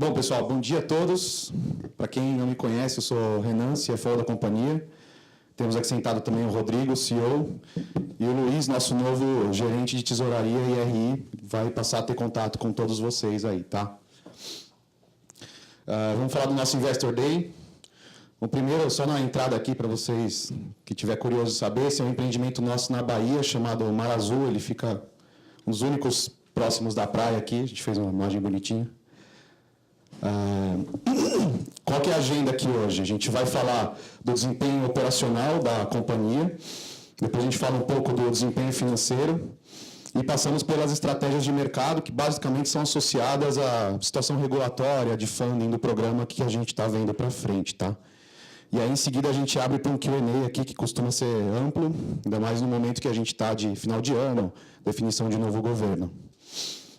Bom, pessoal, bom dia a todos. Para quem não me conhece, eu sou o Renan, CFO da companhia. Temos aqui sentado também o Rodrigo, CEO, e o Luiz, nosso novo gerente de tesouraria e RI, vai passar a ter contato com todos vocês aí, tá? Vamos falar do nosso Investor Day. O primeiro, só na entrada aqui, para vocês que tiver curioso de saber, esse é um empreendimento nosso na Bahia, chamado Mar Azul. Ele fica um dos únicos próximos da praia aqui. A gente fez uma imagem bonitinha. Qual que é a agenda aqui hoje? A gente vai falar do desempenho operacional da companhia, depois a gente fala um pouco do desempenho financeiro e passamos pelas estratégias de mercado que basicamente são associadas à situação regulatória de funding do programa que a gente está vendo para frente, tá? E aí, em seguida, a gente abre para um Q&A aqui, que costuma ser amplo, ainda mais no momento que a gente está de final de ano, definição de novo governo.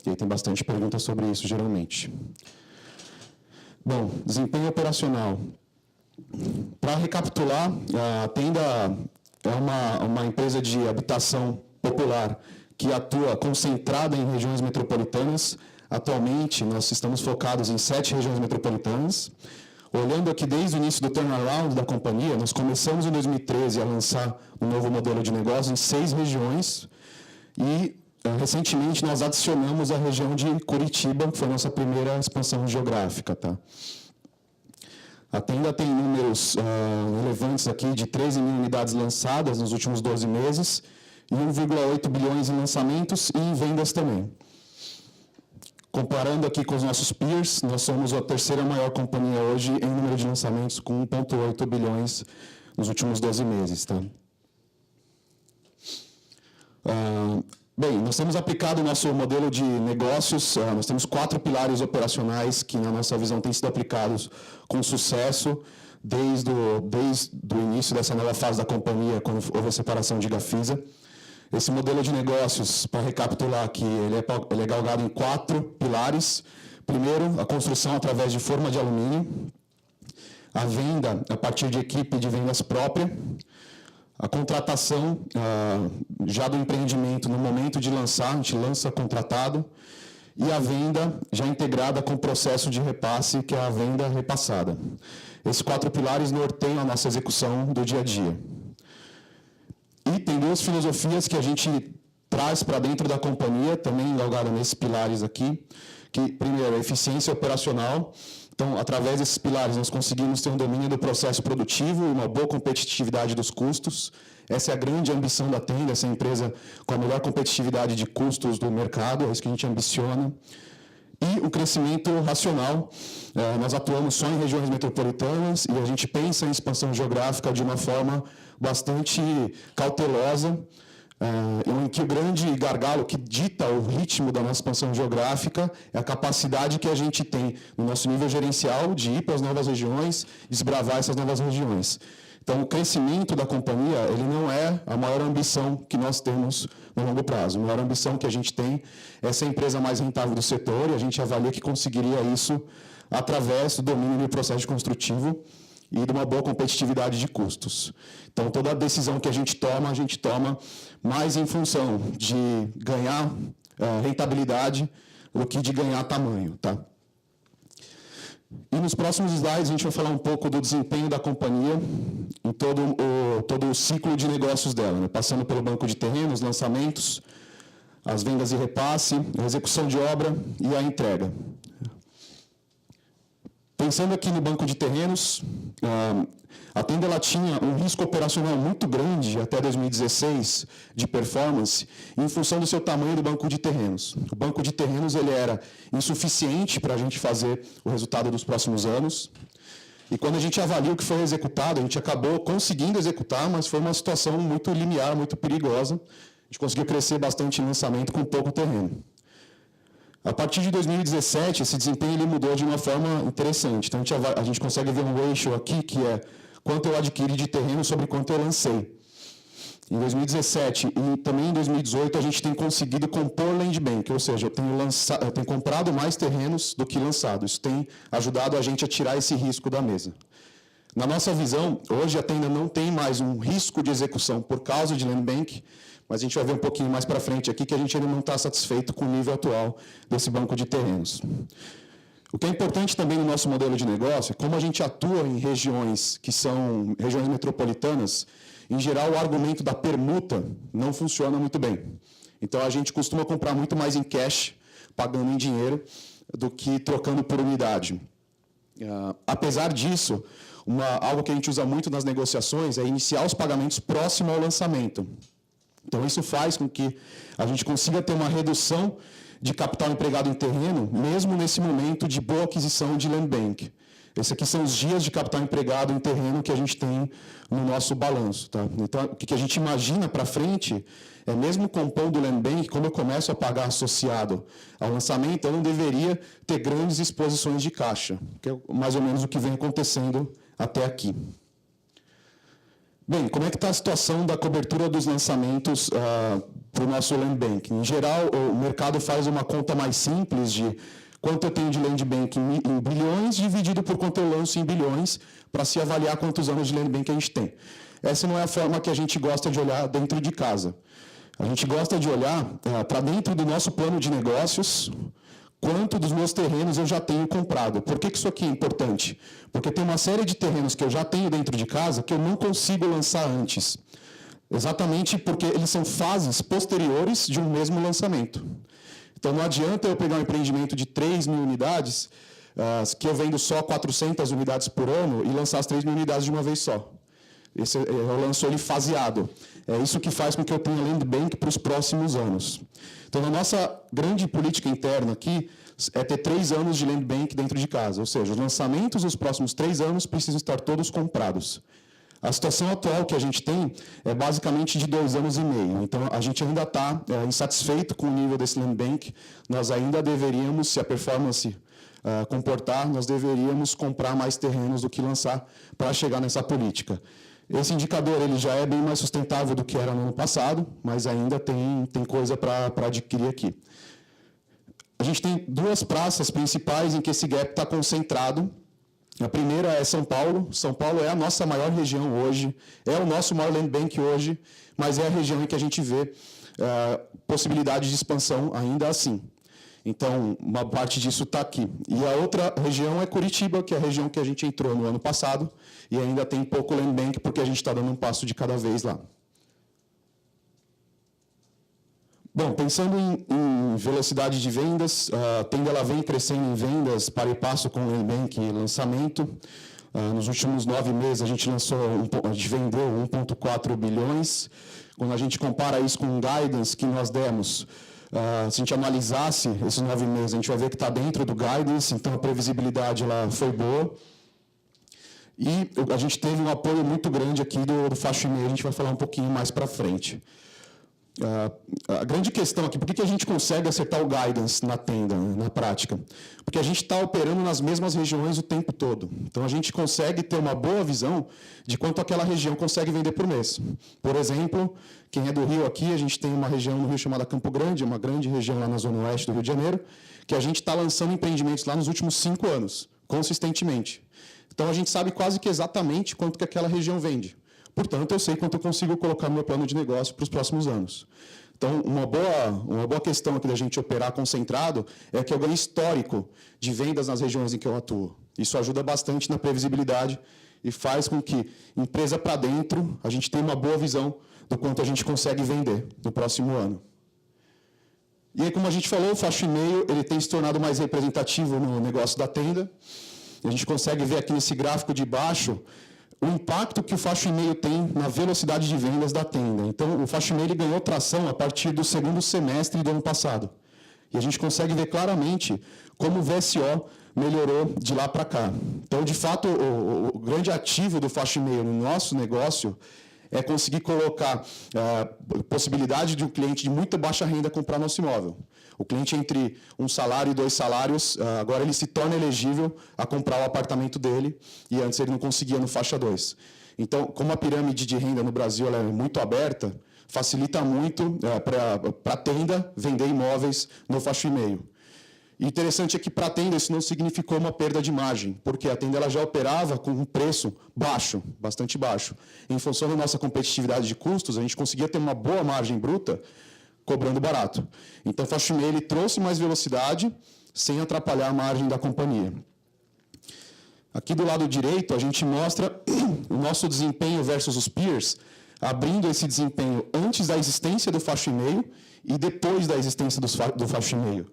E aí tem bastante perguntas sobre isso, geralmente. Bom, desempenho operacional. Para recapitular, a Tenda é uma empresa de habitação popular que atua concentrada em regiões metropolitanas. Atualmente, nós estamos focados em 7 regiões metropolitanas. Olhando aqui desde o início do turnaround da companhia, nós começamos em 2013 a lançar um novo modelo de negócio em 6 regiões e, recentemente, nós adicionamos a região de Curitiba, que foi a nossa primeira expansão geográfica. Tá? A Tenda tem números relevantes aqui de 13 mil unidades lançadas nos últimos 12 meses e 1,8 bilhões em lançamentos e em vendas também. Comparando aqui com os nossos peers, nós somos a terceira maior companhia hoje em número de lançamentos, com 1,8 bilhões nos últimos 12 meses. Tá? Bem, nós temos aplicado o nosso modelo de negócios, nós temos 4 pilares operacionais que, na nossa visão, têm sido aplicados com sucesso desde o início dessa nova fase da companhia, quando houve a separação de Gafisa. Esse modelo de negócios, para recapitular aqui, ele é galgado em 4 pilares. Primeiro, a construção através de forma de alumínio, a venda a partir de equipe de vendas própria, a contratação já do empreendimento no momento de lançar, a gente lança contratado, e a venda já integrada com o processo de repasse, que é a venda repassada. Esses 4 pilares norteiam a nossa execução do dia a dia. E tem 2 filosofias que a gente traz para dentro da companhia, também galgada nesses pilares aqui, que, primeiro, a eficiência operacional. Então, através desses pilares, nós conseguimos ter um domínio do processo produtivo e uma boa competitividade dos custos. Essa é a grande ambição da Tenda, essa empresa com a melhor competitividade de custos do mercado, é isso que a gente ambiciona. E o crescimento racional. Nós atuamos só em regiões metropolitanas e a gente pensa em expansão geográfica de uma forma bastante cautelosa, em que o grande gargalo que dita o ritmo da nossa expansão geográfica é a capacidade que a gente tem no nosso nível gerencial de ir para as novas regiões, desbravar essas novas regiões. Então, o crescimento da companhia, ele não é a maior ambição que nós temos no longo prazo. A maior ambição que a gente tem é ser a empresa mais rentável do setor e a gente avalia que conseguiria isso através do domínio do processo construtivo e de uma boa competitividade de custos. Então, toda a decisão que a gente toma mais em função de ganhar rentabilidade do que de ganhar tamanho. Tá? E nos próximos slides a gente vai falar um pouco do desempenho da companhia em todo o ciclo de negócios dela, né? Passando pelo banco de terrenos, lançamentos, as vendas e repasse, a execução de obra e a entrega. Pensando aqui no banco de terrenos, a Tenda ela tinha um risco operacional muito grande até 2016 de performance em função do seu tamanho do banco de terrenos. O banco de terrenos ele era insuficiente para a gente fazer o resultado dos próximos anos. E quando a gente avalia o que foi executado, a gente acabou conseguindo executar, mas foi uma situação muito linear, muito perigosa. A gente conseguiu crescer bastante em lançamento com pouco terreno. A partir de 2017, esse desempenho ele mudou de uma forma interessante. Então, a gente consegue ver um ratio aqui, que é quanto eu adquiri de terreno sobre quanto eu lancei. Em 2017 e também em 2018, a gente tem conseguido compor land bank, ou seja, eu tenho comprado mais terrenos do que lançado. Isso tem ajudado a gente a tirar esse risco da mesa. Na nossa visão, hoje a Tenda não tem mais um risco de execução por causa de land bank, mas a gente vai ver um pouquinho mais para frente aqui que a gente ainda não está satisfeito com o nível atual desse banco de terrenos. O que é importante também no nosso modelo de negócio é como a gente atua em regiões que são regiões metropolitanas, em geral o argumento da permuta não funciona muito bem. Então a gente costuma comprar muito mais em cash, pagando em dinheiro, do que trocando por unidade. Apesar disso, algo que a gente usa muito nas negociações é iniciar os pagamentos próximo ao lançamento. Então isso faz com que a gente consiga ter uma redução de capital empregado em terreno, mesmo nesse momento de boa aquisição de land bank. Esses aqui são os dias de capital empregado em terreno que a gente tem no nosso balanço. Tá? Então, o que a gente imagina para frente é, mesmo compondo o land bank, quando eu começo a pagar associado ao lançamento, eu não deveria ter grandes exposições de caixa, que é mais ou menos o que vem acontecendo até aqui. Bem, como é que está a situação da cobertura dos lançamentos para o nosso land bank? Em geral, o mercado faz uma conta mais simples de quanto eu tenho de land bank em bilhões, dividido por quanto eu lanço em bilhões, para se avaliar quantos anos de land bank a gente tem. Essa não é a forma que a gente gosta de olhar dentro de casa. A gente gosta de olhar para dentro do nosso plano de negócios, quanto dos meus terrenos eu já tenho comprado. Por que isso aqui é importante? Porque tem uma série de terrenos que eu já tenho dentro de casa que eu não consigo lançar antes. Exatamente porque eles são fases posteriores de um mesmo lançamento. Então, não adianta eu pegar um empreendimento de 3.000 unidades, que eu vendo só 400 unidades por ano, e lançar as 3.000 unidades de uma vez só. Eu lanço ele faseado. É isso que faz com que eu tenha land bank para os próximos anos. Então, a nossa grande política interna aqui é ter 3 anos de land bank dentro de casa. Ou seja, os lançamentos dos próximos 3 anos precisam estar todos comprados. A situação atual que a gente tem é basicamente de 2 anos e meio. Então, a gente ainda está insatisfeito com o nível desse land bank. Nós ainda deveríamos, se a performance comportar, nós deveríamos comprar mais terrenos do que lançar para chegar nessa política. Esse indicador ele já é bem mais sustentável do que era no ano passado, mas ainda tem coisa para adquirir aqui. A gente tem 2 praças principais em que esse gap está concentrado. A primeira é São Paulo. São Paulo é a nossa maior região hoje, é o nosso maior land bank hoje, mas é a região em que a gente vê possibilidade de expansão ainda assim. Então, uma parte disso está aqui. E a outra região é Curitiba, que é a região que a gente entrou no ano passado, e ainda tem pouco land bank, porque a gente está dando um passo de cada vez lá. Bom, pensando em velocidade de vendas, a Tenda ela vem crescendo em vendas para e passo com o land bank e lançamento. Nos últimos 9 meses, a gente vendeu 1,4 bilhões. Quando a gente compara isso com o guidance que nós demos, se a gente analisasse esses 9 meses, a gente vai ver que está dentro do guidance, então a previsibilidade lá foi boa. E a gente teve um apoio muito grande aqui do Faixa e Meia, a gente vai falar um pouquinho mais para frente. A grande questão aqui, por que a gente consegue acertar o guidance na Tenda, na prática? Porque a gente está operando nas mesmas regiões o tempo todo. Então, a gente consegue ter uma boa visão de quanto aquela região consegue vender por mês. Por exemplo, quem é do Rio aqui, a gente tem uma região no Rio chamada Campo Grande, uma grande região lá na zona oeste do Rio de Janeiro, que a gente está lançando empreendimentos lá nos últimos 5 anos, consistentemente. Então, a gente sabe quase que exatamente quanto que aquela região vende. Portanto, eu sei quanto eu consigo colocar no meu plano de negócio para os próximos anos. Então, uma boa questão aqui da gente operar concentrado é que eu ganho histórico de vendas nas regiões em que eu atuo. Isso ajuda bastante na previsibilidade e faz com que, empresa para dentro, a gente tenha uma boa visão do quanto a gente consegue vender no próximo ano. E aí, como a gente falou, o Faixa e Meio ele tem se tornado mais representativo no negócio da Tenda. A gente consegue ver aqui nesse gráfico de baixo o impacto que o Faixa e Meio tem na velocidade de vendas da Tenda. Então, o Faixa e Meio ele ganhou tração a partir do 2º semestre do ano passado. E a gente consegue ver claramente como o VSO melhorou de lá para cá. Então, de fato, o grande ativo do Faixa e Meio no nosso negócio é conseguir colocar a possibilidade de um cliente de muita baixa renda comprar nosso imóvel. O cliente entre 1 salário e 2 salários, agora ele se torna elegível a comprar o apartamento dele, e antes ele não conseguia no faixa 2. Então, como a pirâmide de renda no Brasil ela é muito aberta, facilita muito para a Tenda vender imóveis no Faixa e Meio. E interessante é que para a Tenda isso não significou uma perda de margem, porque a Tenda ela já operava com um preço baixo, bastante baixo. Em função da nossa competitividade de custos, a gente conseguia ter uma boa margem bruta, cobrando barato. Então, o Faixa e Meio ele trouxe mais velocidade sem atrapalhar a margem da companhia. Aqui do lado direito, a gente mostra o nosso desempenho versus os peers, abrindo esse desempenho antes da existência do faixa e meio e depois da existência do faixa e meio.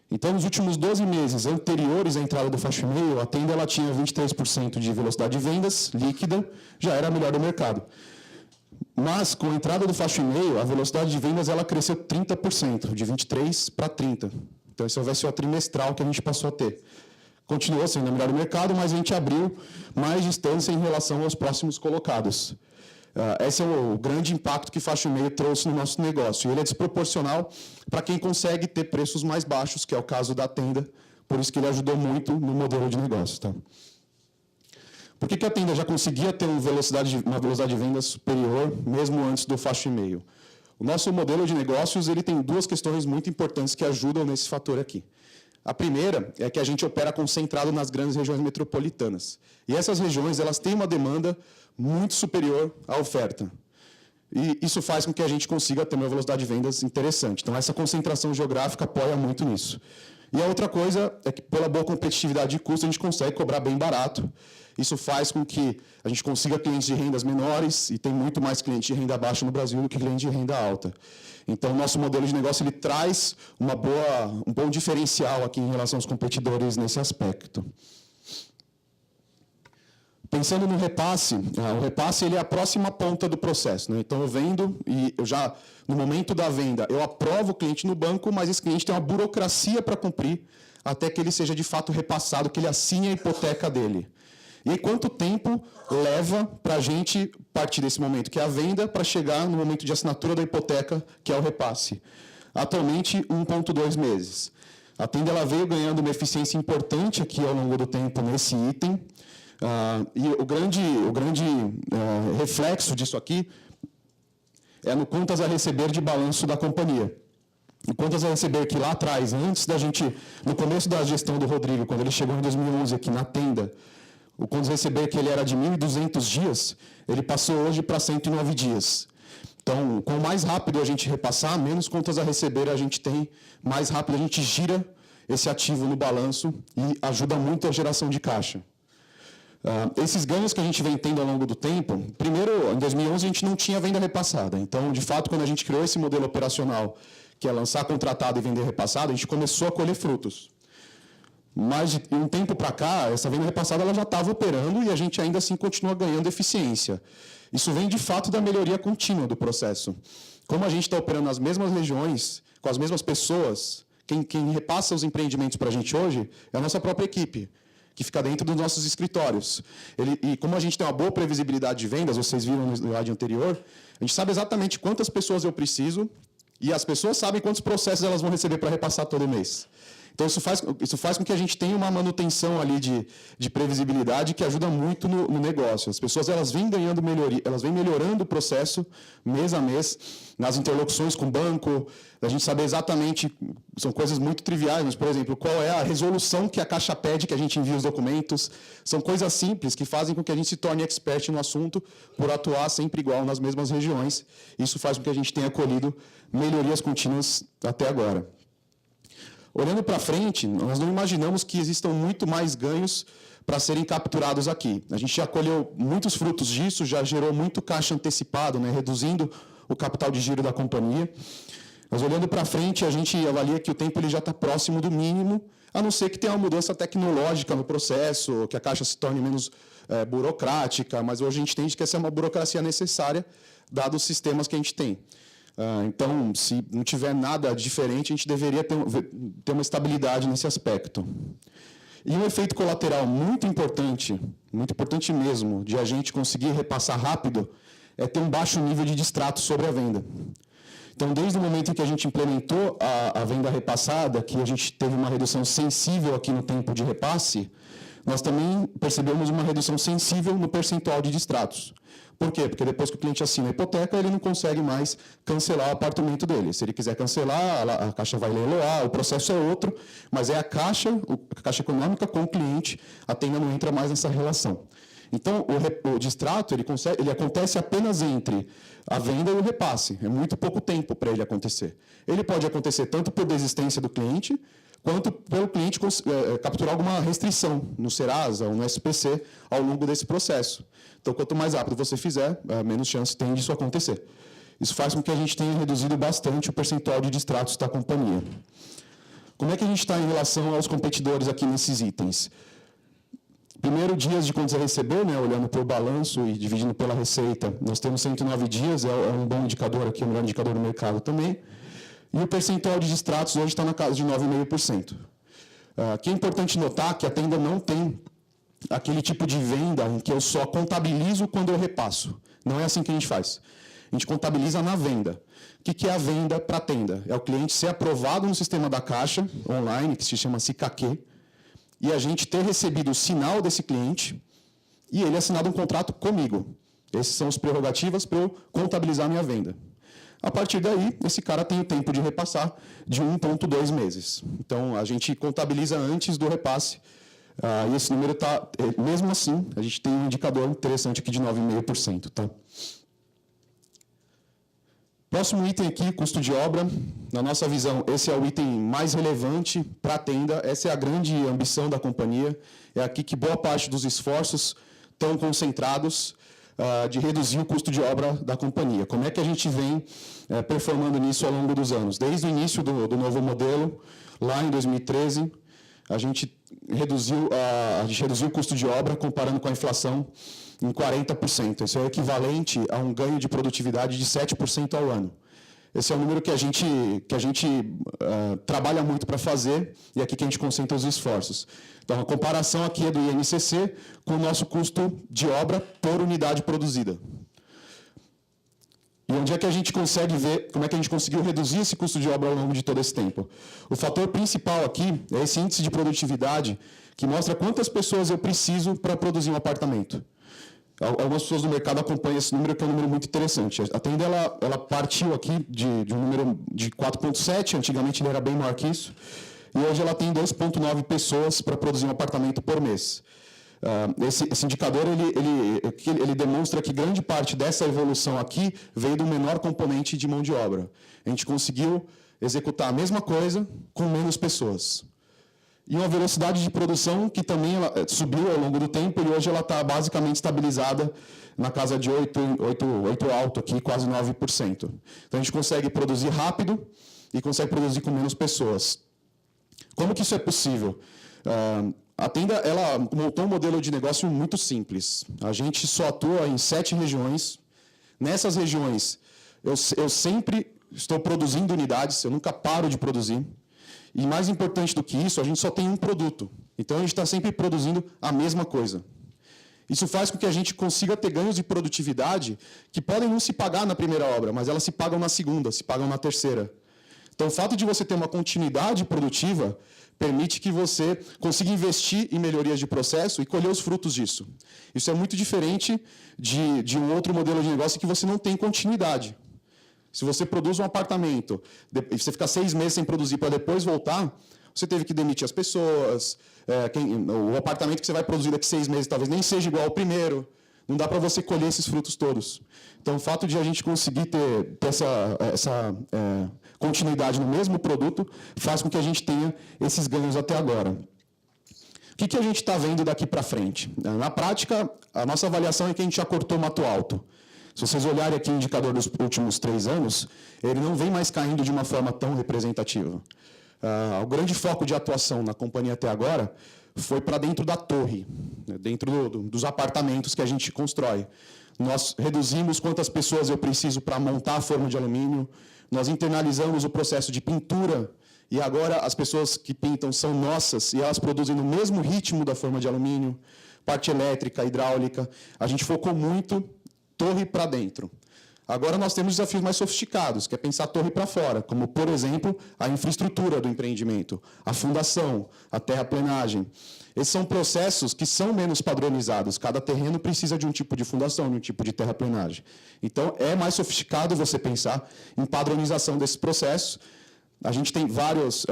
Então, nos últimos 12 meses anteriores à entrada do faixa e meio, a Tenda ela tinha 23% de velocidade de vendas líquida, já era a melhor do mercado. Mas, com a entrada do faixa e meio, a velocidade de vendas ela cresceu 30%, de 23% para 30%. Então, esse é o VSO trimestral que a gente passou a ter. Continuou sendo a melhor do mercado, mas a gente abriu mais distância em relação aos próximos colocados. Esse é o grande impacto que faixa e meio trouxe no nosso negócio. E ele é desproporcional para quem consegue ter preços mais baixos, que é o caso da Tenda, por isso que ele ajudou muito no modelo de negócio. Tá? Por que a Tenda já conseguia ter uma velocidade de venda superior, mesmo antes do faixa e meio? O nosso modelo de negócios ele tem duas questões muito importantes que ajudam nesse fator aqui. A primeira é que a gente opera concentrado nas grandes regiões metropolitanas. E essas regiões elas têm uma demanda muito superior à oferta. E isso faz com que a gente consiga ter uma velocidade de vendas interessante. Então, essa concentração geográfica apoia muito nisso. E a outra coisa é que, pela boa competitividade de custo, a gente consegue cobrar bem barato. Isso faz com que a gente consiga clientes de rendas menores, e tem muito mais clientes de renda baixa no Brasil do que clientes de renda alta. Então, o nosso modelo de negócio ele traz um bom diferencial aqui em relação aos competidores nesse aspecto. Pensando no repasse, o repasse ele é a próxima ponta do processo. Né? Então, eu vendo e no momento da venda, eu aprovo o cliente no banco, mas esse cliente tem uma burocracia para cumprir até que ele seja de fato repassado, que ele assine a hipoteca dele. E aí, quanto tempo leva para a gente partir desse momento, que é a venda, para chegar no momento de assinatura da hipoteca, que é o repasse? Atualmente, 1,2 meses. A Tenda ela veio ganhando uma eficiência importante aqui ao longo do tempo nesse item. E o grande reflexo disso aqui é no contas a receber de balanço da companhia. O contas a receber que lá atrás, antes da gente, no começo da gestão do Rodrigo, quando ele chegou em 2011 aqui na Tenda, o contas a receber que ele era de 1.200 dias, ele passou hoje para 109 dias. Então, quanto mais rápido a gente repassar, menos contas a receber a gente tem, mais rápido a gente gira esse ativo no balanço e ajuda muito a geração de caixa. Esses ganhos que a gente vem tendo ao longo do tempo, primeiro, em 2011 a gente não tinha venda repassada. Então, de fato, quando a gente criou esse modelo operacional, que é lançar contratado e vender repassado, a gente começou a colher frutos. Mas, de um tempo para cá, essa venda repassada ela já estava operando e a gente ainda assim continua ganhando eficiência. Isso vem, de fato, da melhoria contínua do processo. Como a gente está operando nas mesmas regiões, com as mesmas pessoas, quem repassa os empreendimentos para a gente hoje é a nossa própria equipe, que fica dentro dos nossos escritórios. E como a gente tem uma boa previsibilidade de vendas, vocês viram no slide anterior, a gente sabe exatamente quantas pessoas eu preciso e as pessoas sabem quantos processos elas vão receber para repassar todo mês. Então, isso faz com que a gente tenha uma manutenção ali de previsibilidade que ajuda muito no negócio. As pessoas elas vêm ganhando melhoria, elas vêm melhorando o processo mês a mês, nas interlocuções com o banco, a gente saber exatamente, são coisas muito triviais, mas, por exemplo, qual é a resolução que a Caixa pede que a gente envie os documentos. São coisas simples que fazem com que a gente se torne expert no assunto por atuar sempre igual nas mesmas regiões. Isso faz com que a gente tenha colhido melhorias contínuas até agora. Olhando para frente, nós não imaginamos que existam muito mais ganhos para serem capturados aqui. A gente já colheu muitos frutos disso, já gerou muito caixa antecipado, né, reduzindo o capital de giro da companhia. Mas olhando para frente, a gente avalia que o tempo ele já está próximo do mínimo, a não ser que tenha uma mudança tecnológica no processo, que a caixa se torne menos burocrática, mas hoje a gente entende que essa é uma burocracia necessária, dados os sistemas que a gente tem. Então, se não tiver nada diferente, a gente deveria ter uma estabilidade nesse aspecto. E um efeito colateral muito importante mesmo, de a gente conseguir repassar rápido, é ter um baixo nível de distrato sobre a venda. Então, desde o momento em que a gente implementou a venda repassada, que a gente teve uma redução sensível aqui no tempo de repasse, nós também percebemos uma redução sensível no percentual de distratos. Por quê? Porque depois que o cliente assina a hipoteca, ele não consegue mais cancelar o apartamento dele. Se ele quiser cancelar, a Caixa vai leiloar, o processo é outro, mas é a Caixa Econômica com o cliente, a Tenda não entra mais nessa relação. Então, o distrato ele acontece apenas entre a venda e o repasse. É muito pouco tempo para ele acontecer. Ele pode acontecer tanto por desistência do cliente, quanto pelo cliente capturar alguma restrição no Serasa ou no SPC ao longo desse processo. Então, quanto mais rápido você fizer, menos chance tem disso acontecer. Isso faz com que a gente tenha reduzido bastante o percentual de distratos da companhia. Como é que a gente está em relação aos competidores aqui nesses itens? Primeiro, dias de contas a receber, né, olhando para o balanço e dividindo pela receita, nós temos 109 dias, é um bom indicador aqui, o melhor indicador do mercado também. E o percentual de distratos hoje está na casa de 9,5%. Aqui é importante notar que a Tenda não tem aquele tipo de venda em que eu só contabilizo quando eu repasso. Não é assim que a gente faz. A gente contabiliza na venda. O que é a venda para a Tenda? É o cliente ser aprovado no sistema da Caixa, online, que se chama SICAQ, e a gente ter recebido o sinal desse cliente e ele assinado um contrato comigo. Essas são as prerrogativas para eu contabilizar a minha venda. A partir daí, esse cara tem o tempo de repassar de 1,2 meses. Então, a gente contabiliza antes do repasse. E esse número está, mesmo assim, a gente tem um indicador interessante aqui de 9,5%. Tá? Próximo item aqui, custo de obra. Na nossa visão, esse é o item mais relevante para a Tenda. Essa é a grande ambição da companhia. É aqui que boa parte dos esforços estão concentrados de reduzir o custo de obra da companhia. Como é que a gente vem performando nisso ao longo dos anos? Desde o início do novo modelo, lá em 2013, a gente reduziu o custo de obra comparando com a inflação em 40%. Isso é equivalente a um ganho de produtividade de 7% ao ano. Esse é um número que a gente trabalha muito para fazer e é aqui que a gente concentra os esforços. Então, a comparação aqui é do INCC com o nosso custo de obra por unidade produzida. E onde é que a gente consegue ver como é que a gente conseguiu reduzir esse custo de obra ao longo de todo esse tempo? O fator principal aqui é esse índice de produtividade que mostra quantas pessoas eu preciso para produzir um apartamento. Algumas pessoas do mercado acompanham esse número, que é um número muito interessante. A Tenda ela partiu aqui de um número de 4,7, antigamente ele era bem maior que isso, e hoje ela tem 2,9 pessoas para produzir um apartamento por mês. Esse indicador ele demonstra que grande parte dessa evolução aqui veio do menor componente de mão de obra. A gente conseguiu executar a mesma coisa com menos pessoas. E uma velocidade de produção que também subiu ao longo do tempo e hoje ela está basicamente estabilizada na casa de 8 alto aqui, quase 9%. Então a gente consegue produzir rápido e consegue produzir com menos pessoas. Como que isso é possível? A Tenda ela montou um modelo de negócio muito simples. A gente só atua em 7 regiões. Nessas regiões, eu sempre estou produzindo unidades, eu nunca paro de produzir. E mais importante do que isso, a gente só tem um produto. Então, a gente está sempre produzindo a mesma coisa. Isso faz com que a gente consiga ter ganhos de produtividade que podem não se pagar na primeira obra, mas elas se pagam na segunda, se pagam na terceira. Então, o fato de você ter uma continuidade produtiva permite que você consiga investir em melhorias de processo e colher os frutos disso. Isso é muito diferente de um outro modelo de negócio que você não tem continuidade. Se você produz um apartamento e você fica 6 meses sem produzir para depois voltar, você teve que demitir as pessoas, o apartamento que você vai produzir daqui 6 meses talvez nem seja igual ao primeiro, não dá para você colher esses frutos todos. Então, o fato de a gente conseguir ter essa continuidade no mesmo produto faz com que a gente tenha esses ganhos até agora. O que a gente está vendo daqui para frente? Na prática, a nossa avaliação é que a gente já cortou mato alto. Se vocês olharem aqui o indicador dos últimos 3 anos, ele não vem mais caindo de uma forma tão representativa. O grande foco de atuação na companhia até agora foi para dentro da torre, né, dentro dos apartamentos que a gente constrói. Nós reduzimos quantas pessoas eu preciso para montar a forma de alumínio, nós internalizamos o processo de pintura, e agora as pessoas que pintam são nossas, e elas produzem no mesmo ritmo da forma de alumínio, parte elétrica, hidráulica. A gente focou muito torre para dentro. Agora nós temos desafios mais sofisticados, que é pensar a torre para fora, como, por exemplo, a infraestrutura do empreendimento, a fundação, a terraplenagem. Esses são processos que são menos padronizados. Cada terreno precisa de um tipo de fundação, de um tipo de terraplenagem. Então, é mais sofisticado você pensar em padronização desses processos. A gente tem vários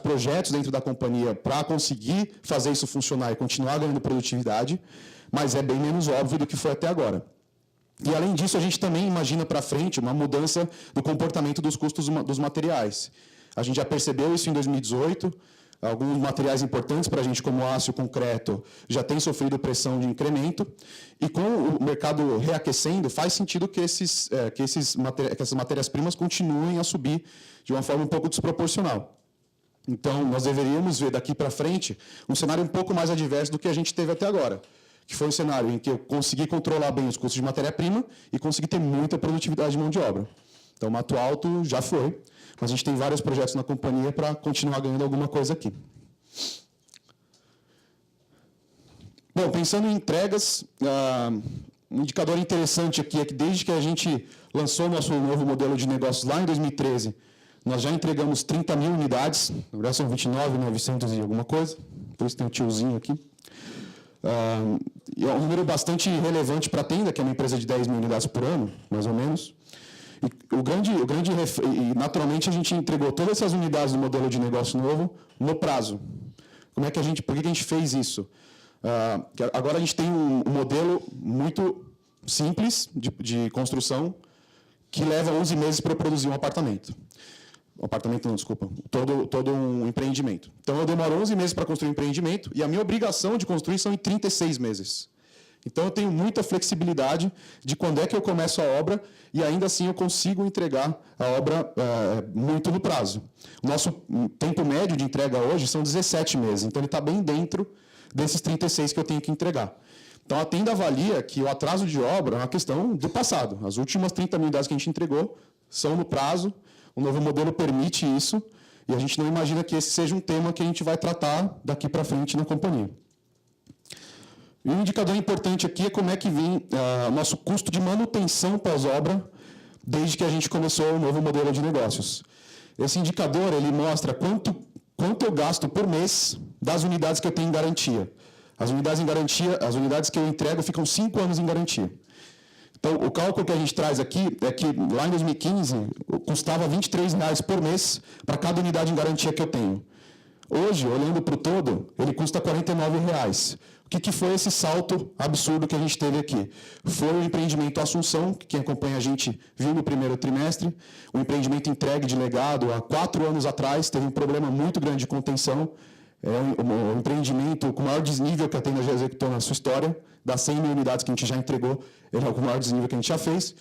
projetos dentro da companhia para conseguir fazer isso funcionar e continuar ganhando produtividade, mas é bem menos óbvio do que foi até agora. E, além disso, a gente também imagina para frente uma mudança do comportamento dos custos dos materiais. A gente já percebeu isso em 2018. Alguns materiais importantes para a gente, como aço e concreto, já têm sofrido pressão de incremento. E com o mercado reaquecendo, faz sentido que essas matérias-primas continuem a subir de uma forma um pouco desproporcional. Então, nós deveríamos ver daqui para frente um cenário um pouco mais adverso do que a gente teve até agora, que foi um cenário em que eu consegui controlar bem os custos de matéria-prima e consegui ter muita produtividade de mão de obra. Então, Mato Alto já foi, mas a gente tem vários projetos na companhia para continuar ganhando alguma coisa aqui. Bom, pensando em entregas, um indicador interessante aqui é que desde que a gente lançou nosso novo modelo de negócios lá em 2013, nós já entregamos 30 mil unidades, na verdade são 29.900 e alguma coisa, por isso tem um tiozinho aqui. É um número bastante relevante para a Tenda, que é uma empresa de 10 mil unidades por ano, mais ou menos. E naturalmente a gente entregou todas essas unidades do modelo de negócio novo no prazo. Por que a gente fez isso? Agora a gente tem um modelo muito simples de construção que leva 11 meses para produzir um apartamento. Todo um empreendimento. Então, eu demoro 11 meses para construir um empreendimento e a minha obrigação de construir são em 36 meses. Então, eu tenho muita flexibilidade de quando é que eu começo a obra e, ainda assim, eu consigo entregar a obra muito no prazo. O nosso tempo médio de entrega hoje são 17 meses, então ele está bem dentro desses 36 que eu tenho que entregar. Então, a Tenda avalia que o atraso de obra é uma questão do passado. As últimas 30 mil unidades que a gente entregou são no prazo, o novo modelo permite isso, e a gente não imagina que esse seja um tema que a gente vai tratar daqui para frente na companhia. E um indicador importante aqui é como é que vem o nosso custo de manutenção pós-obra desde que a gente começou o novo modelo de negócios. Esse indicador ele mostra quanto eu gasto por mês das unidades que eu tenho em garantia. As unidades em garantia, as unidades que eu entrego ficam 5 anos em garantia. Então, o cálculo que a gente traz aqui é que lá em 2015 custava R$ 23,00 por mês para cada unidade em garantia que eu tenho. Hoje, olhando para o todo, ele custa R$ 49,00. O que foi esse salto absurdo que a gente teve aqui? Foi o empreendimento Assunção, que quem acompanha a gente viu no primeiro trimestre, um empreendimento entregue de legado há 4 anos atrás, teve um problema muito grande de contenção, é um empreendimento com o maior desnível que a Tenda já executou na sua história, das 100 mil unidades que a gente já entregou, ele é o maior desnível que a gente já fez.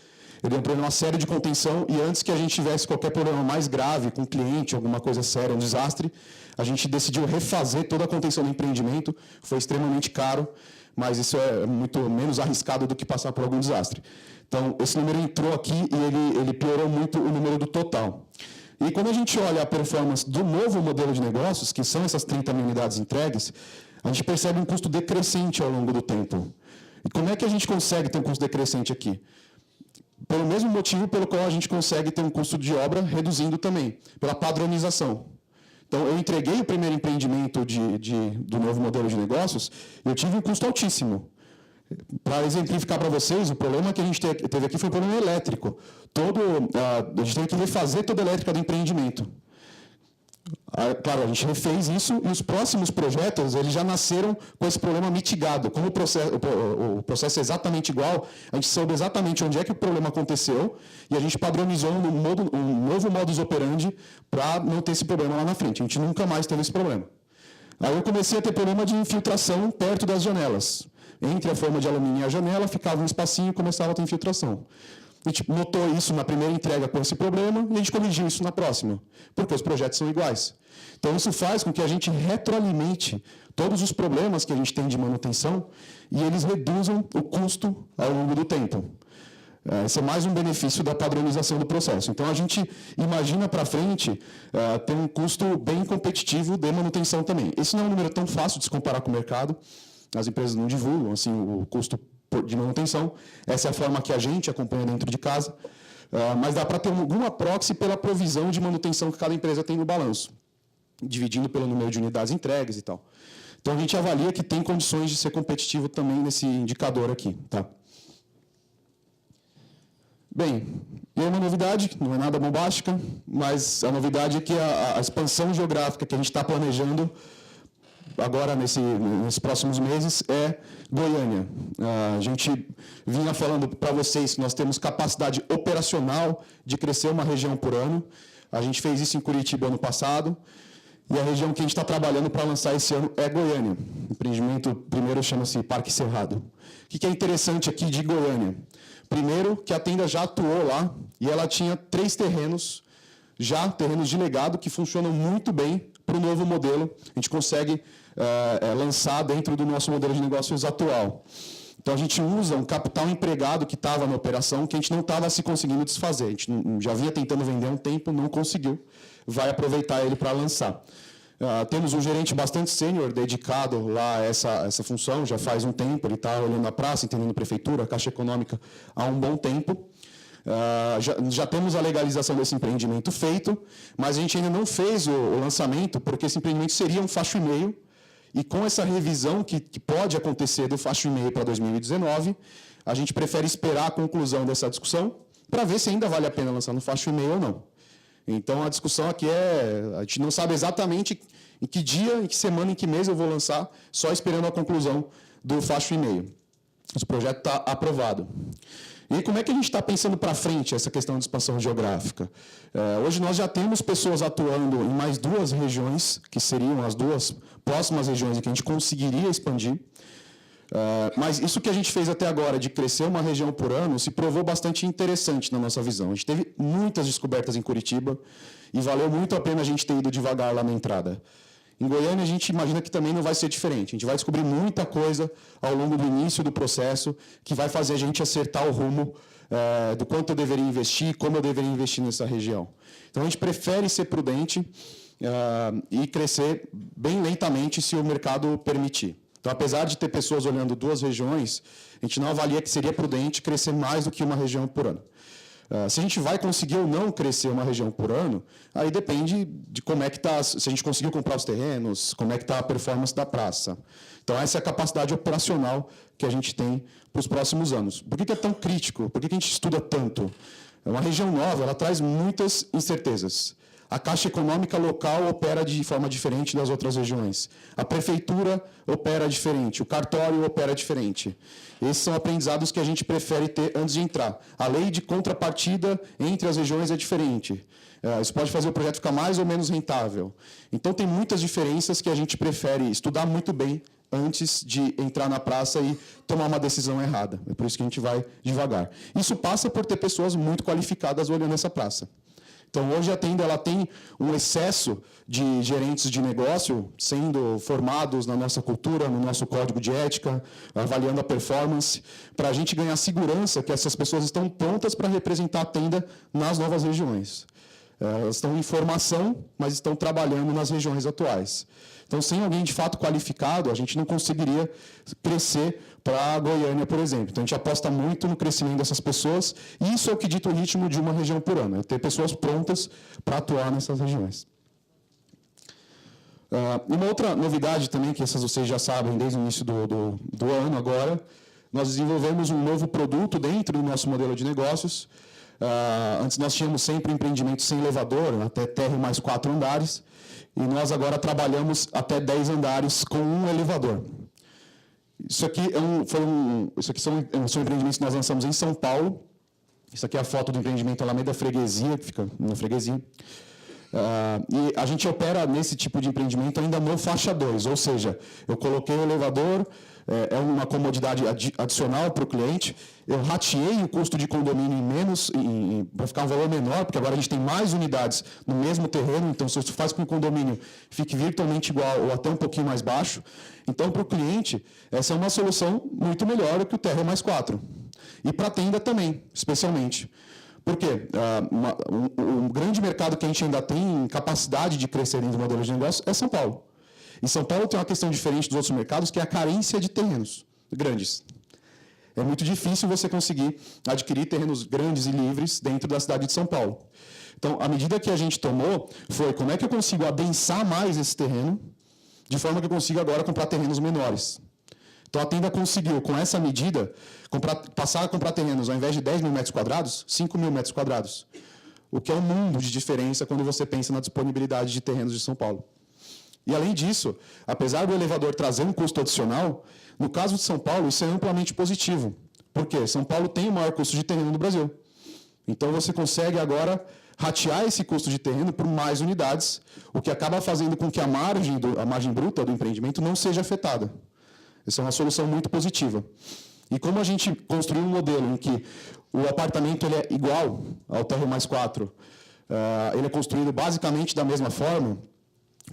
Ele é um problema sério de contenção e antes que a gente tivesse qualquer problema mais grave com o cliente, alguma coisa séria, um desastre, a gente decidiu refazer toda a contenção do empreendimento. Foi extremamente caro, mas isso é muito menos arriscado do que passar por algum desastre. Então, esse número entrou aqui e ele piorou muito o número do total. E quando a gente olha a performance do novo modelo de negócios, que são essas 30 mil unidades entregues, a gente percebe um custo decrescente ao longo do tempo. E como é que a gente consegue ter um custo decrescente aqui? Pelo mesmo motivo pelo qual a gente consegue ter um custo de obra reduzindo também, pela padronização. Então, eu entreguei o primeiro empreendimento do novo modelo de negócios e eu tive um custo altíssimo. Para exemplificar para vocês, o problema que a gente teve aqui foi um problema elétrico. A gente teve que refazer toda a elétrica do empreendimento. Claro, a gente refez isso e os próximos projetos eles já nasceram com esse problema mitigado. Como o processo é exatamente igual, a gente soube exatamente onde é que o problema aconteceu e a gente padronizou um novo modus operandi para não ter esse problema lá na frente. A gente nunca mais teve esse problema. Aí eu comecei a ter problema de infiltração perto das janelas. Entre a forma de alumínio e a janela, ficava um espacinho e começava a ter infiltração. A gente notou isso na primeira entrega com esse problema e a gente corrigiu isso na próxima, porque os projetos são iguais. Então, isso faz com que a gente retroalimente todos os problemas que a gente tem de manutenção e eles reduzam o custo ao longo do tempo. Esse é mais um benefício da padronização do processo. Então, a gente imagina para frente ter um custo bem competitivo de manutenção também. Esse não é um número tão fácil de se comparar com o mercado. As empresas não divulgam assim, o custo de manutenção. Essa é a forma que a gente acompanha dentro de casa. Mas dá para ter alguma proxy pela provisão de manutenção que cada empresa tem no balanço, dividindo pelo número de unidades entregues e tal. Então, a gente avalia que tem condições de ser competitivo também nesse indicador aqui. Tá? Bem, e uma novidade, não é nada bombástica, mas a novidade é que a expansão geográfica que a gente está planejando agora, nesses próximos meses, é Goiânia. A gente vinha falando para vocês que nós temos capacidade operacional de crescer uma região por ano. A gente fez isso em Curitiba ano passado. E a região que a gente está trabalhando para lançar esse ano é Goiânia. O empreendimento primeiro chama-se Parque Cerrado. O que é interessante aqui de Goiânia? Primeiro, que a Tenda já atuou lá e ela tinha 3 terrenos, já terrenos de legado, que funcionam muito bem para o novo modelo. A gente consegue lançar dentro do nosso modelo de negócios atual. Então, a gente usa um capital empregado que estava na operação, que a gente não estava se conseguindo desfazer. A gente já vinha tentando vender há um tempo, não conseguiu. Vai aproveitar ele para lançar. Temos um gerente bastante sênior dedicado lá a essa função, já faz um tempo, ele está olhando a praça, entendendo a prefeitura, a Caixa Econômica, há um bom tempo. Já temos a legalização desse empreendimento feito, mas a gente ainda não fez o lançamento, porque esse empreendimento seria um faixa e meio, e com essa revisão que pode acontecer do faixa e meio para 2019, a gente prefere esperar a conclusão dessa discussão para ver se ainda vale a pena lançar no faixa e meio ou não. Então, a discussão aqui a gente não sabe exatamente em que dia, em que semana, em que mês eu vou lançar, só esperando a conclusão do faixa e meio. Esse projeto está aprovado. E como é que a gente está pensando para frente essa questão de expansão geográfica? Hoje nós já temos pessoas atuando em mais 2 regiões, que seriam as 2 próximas regiões em que a gente conseguiria expandir. Mas isso que a gente fez até agora, de crescer uma região por ano, se provou bastante interessante na nossa visão. A gente teve muitas descobertas em Curitiba e valeu muito a pena a gente ter ido devagar lá na entrada. Em Goiânia, a gente imagina que também não vai ser diferente. A gente vai descobrir muita coisa ao longo do início do processo que vai fazer a gente acertar o rumo do quanto eu deveria investir, como eu deveria investir nessa região. Então, a gente prefere ser prudente e crescer bem lentamente se o mercado permitir. Então, apesar de ter pessoas olhando 2 regiões, a gente não avalia que seria prudente crescer mais do que uma região por ano. Se a gente vai conseguir ou não crescer uma região por ano, aí depende de como é que está, se a gente conseguiu comprar os terrenos, como é que está a performance da praça. Então, essa é a capacidade operacional que a gente tem para os próximos anos. Por que é tão crítico? Por que a gente estuda tanto? Uma região nova, ela traz muitas incertezas. A Caixa Econômica local opera de forma diferente das outras regiões. A prefeitura opera diferente, o cartório opera diferente. Esses são aprendizados que a gente prefere ter antes de entrar. A lei de contrapartida entre as regiões é diferente. Isso pode fazer o projeto ficar mais ou menos rentável. Então, tem muitas diferenças que a gente prefere estudar muito bem antes de entrar na praça e tomar uma decisão errada. É por isso que a gente vai devagar. Isso passa por ter pessoas muito qualificadas olhando essa praça. Então, hoje a Tenda ela tem um excesso de gerentes de negócio sendo formados na nossa cultura, no nosso código de ética, avaliando a performance, para a gente ganhar segurança que essas pessoas estão prontas para representar a Tenda nas novas regiões. Elas estão em formação, mas estão trabalhando nas regiões atuais. Então, sem alguém de fato qualificado, a gente não conseguiria crescer para a Goiânia, por exemplo. Então, a gente aposta muito no crescimento dessas pessoas, e isso é o que dita o ritmo de uma região por ano, é ter pessoas prontas para atuar nessas regiões. Uma outra novidade também, que essas vocês já sabem desde o início do ano agora, nós desenvolvemos um novo produto dentro do nosso modelo de negócios. Antes nós tínhamos sempre empreendimento sem elevador, até térreo mais 4 andares, e nós agora trabalhamos até 10 andares com um elevador. Isso aqui são empreendimentos que nós lançamos em São Paulo. Isso aqui é a foto do empreendimento Alameda Freguesia, que fica na freguesia. E a gente opera nesse tipo de empreendimento ainda no faixa 2, ou seja, eu coloquei o elevador, é uma comodidade adicional para o cliente, eu rateei o custo de condomínio para ficar um valor menor, porque agora a gente tem mais unidades no mesmo terreno, então se isso faz com que o condomínio fique virtualmente igual ou até um pouquinho mais baixo, então para o cliente essa é uma solução muito melhor do que o térreo mais 4. E para a Tenda também, especialmente. Por quê? Um grande mercado que a gente ainda tem capacidade de crescer dentro do modelo de negócio é São Paulo. E São Paulo tem uma questão diferente dos outros mercados, que é a carência de terrenos grandes. É muito difícil você conseguir adquirir terrenos grandes e livres dentro da cidade de São Paulo. Então, a medida que a gente tomou foi como é que eu consigo adensar mais esse terreno, de forma que eu consiga agora comprar terrenos menores. Então, a Tenda conseguiu, com essa medida, passar a comprar terrenos, ao invés de 10 mil metros quadrados, 5 mil metros quadrados. O que é um mundo de diferença quando você pensa na disponibilidade de terrenos de São Paulo. E, além disso, apesar do elevador trazer um custo adicional, no caso de São Paulo, isso é amplamente positivo. Por quê? São Paulo tem o maior custo de terreno do Brasil. Então, você consegue agora ratear esse custo de terreno por mais unidades, o que acaba fazendo com que a margem bruta do empreendimento não seja afetada. Essa é uma solução muito positiva. E como a gente construiu um modelo em que o apartamento ele é igual ao TR+4, ele é construído basicamente da mesma forma,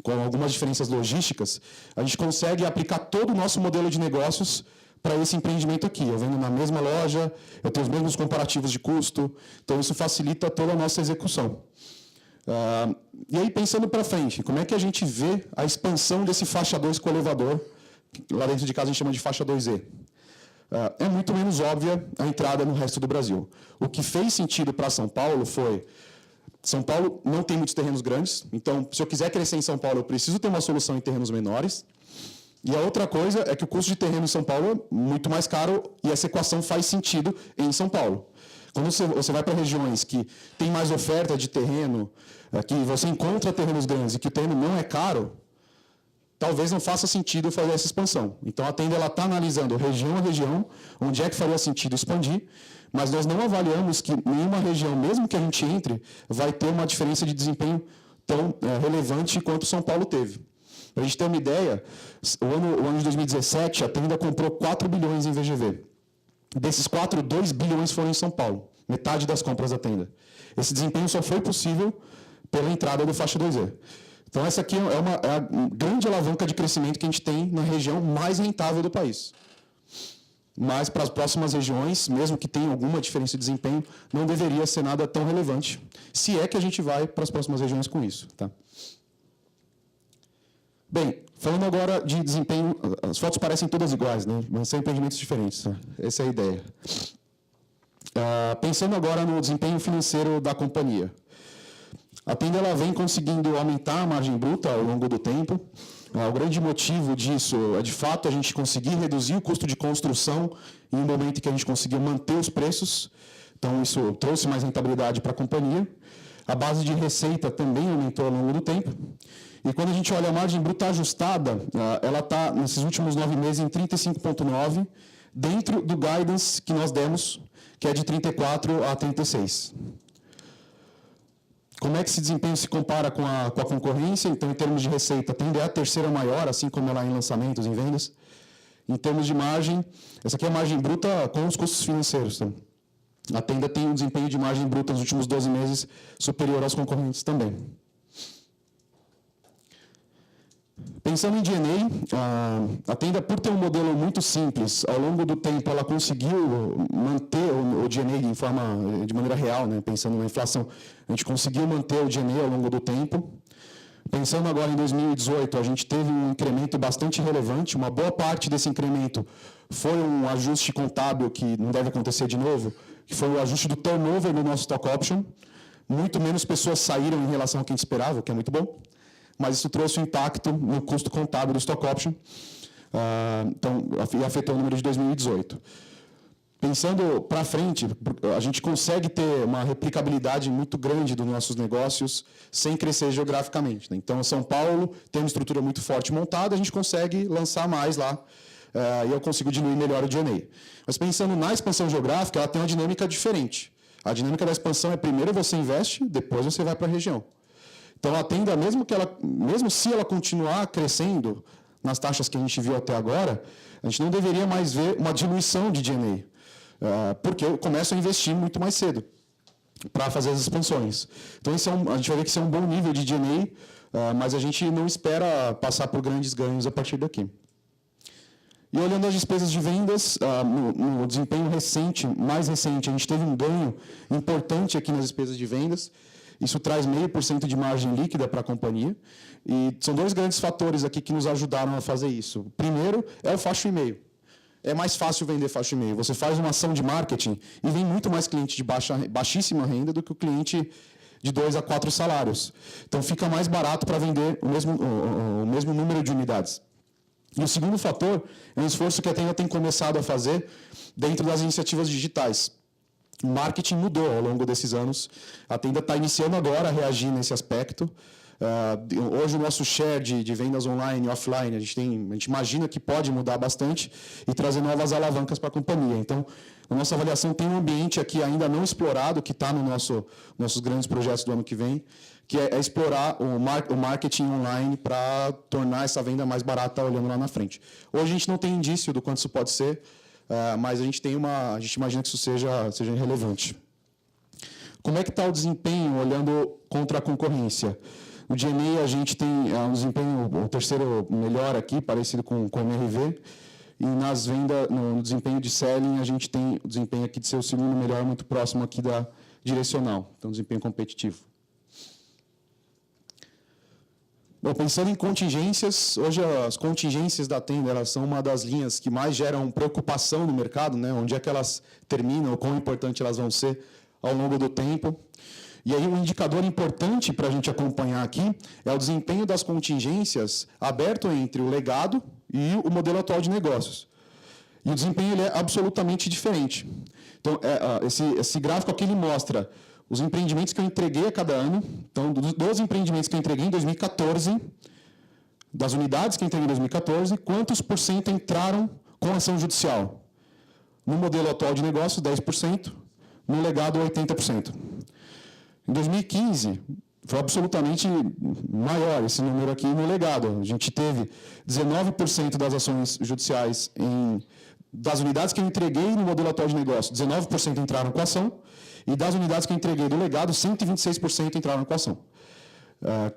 com algumas diferenças logísticas, a gente consegue aplicar todo o nosso modelo de negócios para esse empreendimento aqui. Eu vendo na mesma loja, eu tenho os mesmos comparativos de custo, então isso facilita toda a nossa execução. E aí, pensando para frente, como é que a gente vê a expansão desse faixa 2 com elevador, lá dentro de casa a gente chama de faixa 2E? É muito menos óbvia a entrada no resto do Brasil. O que fez sentido para São Paulo foi... São Paulo não tem muitos terrenos grandes, então, se eu quiser crescer em São Paulo, eu preciso ter uma solução em terrenos menores. E a outra coisa é que o custo de terreno em São Paulo é muito mais caro e essa equação faz sentido em São Paulo. Quando você vai para regiões que tem mais oferta de terreno, que você encontra terrenos grandes e que o terreno não é caro, talvez não faça sentido fazer essa expansão. Então, a Tenda está analisando região a região, onde é que faria sentido expandir, mas nós não avaliamos que nenhuma região, mesmo que a gente entre, vai ter uma diferença de desempenho tão relevante quanto São Paulo teve. Para a gente ter uma ideia, o ano de 2017, a Tenda comprou 4 bilhões em VGV. Desses 4, 2 bilhões foram em São Paulo, metade das compras da Tenda. Esse desempenho só foi possível pela entrada do faixa 2E. Então, essa aqui é a grande alavanca de crescimento que a gente tem na região mais rentável do país. Mas, para as próximas regiões, mesmo que tenha alguma diferença de desempenho, não deveria ser nada tão relevante, se é que a gente vai para as próximas regiões com isso. Tá? Bem, falando agora de desempenho, as fotos parecem todas iguais, né? Mas são empreendimentos diferentes. Tá? Essa é a ideia. Pensando agora no desempenho financeiro da companhia. A Tenda ela vem conseguindo aumentar a margem bruta ao longo do tempo. O grande motivo disso é, de fato, a gente conseguir reduzir o custo de construção em um momento em que a gente conseguiu manter os preços. Então, isso trouxe mais rentabilidade para a companhia. A base de receita também aumentou ao longo do tempo. E quando a gente olha a margem bruta ajustada, ela está, nesses últimos 9 meses, em 35,9%, dentro do guidance que nós demos, que é de 34% a 36%. Como é que esse desempenho se compara com a concorrência? Então, em termos de receita, a Tenda é a terceira maior, assim como ela é em lançamentos, em vendas. Em termos de margem, essa aqui é a margem bruta com os custos financeiros. Tá? A Tenda tem um desempenho de margem bruta nos últimos 12 meses superior aos concorrentes também. Pensando em D&A, a Tenda, por ter um modelo muito simples, ao longo do tempo ela conseguiu manter o D&A de maneira real, né? Pensando na inflação, a gente conseguiu manter o D&A ao longo do tempo. Pensando agora em 2018, a gente teve um incremento bastante relevante, uma boa parte desse incremento foi um ajuste contábil que não deve acontecer de novo, que foi o ajuste do turnover no nosso stock option. Muito menos pessoas saíram em relação ao que a gente esperava, o que é muito bom. Mas isso trouxe um impacto no custo contábil do stock option, então afetou o número de 2018. Pensando para frente, a gente consegue ter uma replicabilidade muito grande dos nossos negócios sem crescer geograficamente. Né? Então, São Paulo tem uma estrutura muito forte montada, a gente consegue lançar mais lá e eu consigo diluir melhor o D&A. Mas pensando na expansão geográfica, ela tem uma dinâmica diferente. A dinâmica da expansão é primeiro você investe, depois você vai para a região. Então, a Tenda, mesmo se ela continuar crescendo nas taxas que a gente viu até agora, a gente não deveria mais ver uma diluição de D&A, porque eu começo a investir muito mais cedo para fazer as expansões. Então, a gente vai ver que isso é um bom nível de D&A, mas a gente não espera passar por grandes ganhos a partir daqui. E olhando as despesas de vendas, no desempenho mais recente, a gente teve um ganho importante aqui nas despesas de vendas. Isso traz 0,5% de margem líquida para a companhia. E são dois grandes fatores aqui que nos ajudaram a fazer isso. O primeiro é o faixa e-mail. É mais fácil vender faixa e-mail. Você faz uma ação de marketing e vem muito mais cliente de baixíssima renda do que o cliente de 2 a 4 salários. Então, fica mais barato para vender o mesmo número de unidades. E o segundo fator é um esforço que a Tenda tem começado a fazer dentro das iniciativas digitais. O marketing mudou ao longo desses anos. A Tenda está iniciando agora a reagir nesse aspecto. Hoje o nosso share de vendas online e offline, a gente imagina que pode mudar bastante e trazer novas alavancas para a companhia. Então, a nossa avaliação tem um ambiente aqui ainda não explorado, que está no nossos grandes projetos do ano que vem, que é explorar o marketing online para tornar essa venda mais barata olhando lá na frente. Hoje a gente não tem indício do quanto isso pode ser, mas a gente imagina que isso seja relevante. Como é que está o desempenho olhando contra a concorrência? No G&A a gente tem um desempenho, o terceiro melhor aqui, parecido com o MRV, e nas vendas, no desempenho de selling, a gente tem o desempenho aqui de ser o segundo melhor, muito próximo aqui da direcional, então desempenho competitivo. Bom, pensando em contingências, hoje as contingências da Tenda elas são uma das linhas que mais geram preocupação no mercado, né? Onde é que elas terminam, quão importante elas vão ser ao longo do tempo. E aí um indicador importante para a gente acompanhar aqui é o desempenho das contingências aberto entre o legado e o modelo atual de negócios. E o desempenho ele é absolutamente diferente. Então, esse gráfico aqui ele mostra os empreendimentos que eu entreguei a cada ano. Então, dos empreendimentos que eu entreguei em 2014, das unidades que eu entreguei em 2014, quantos por cento entraram com ação judicial? No modelo atual de negócio, 10%. No legado, 80%. Em 2015, foi absolutamente maior esse número aqui no legado. A gente teve 19% das ações judiciais das unidades que eu entreguei no modelo atual de negócio, 19% entraram com a ação, e das unidades que eu entreguei do legado, 126% entraram com a ação.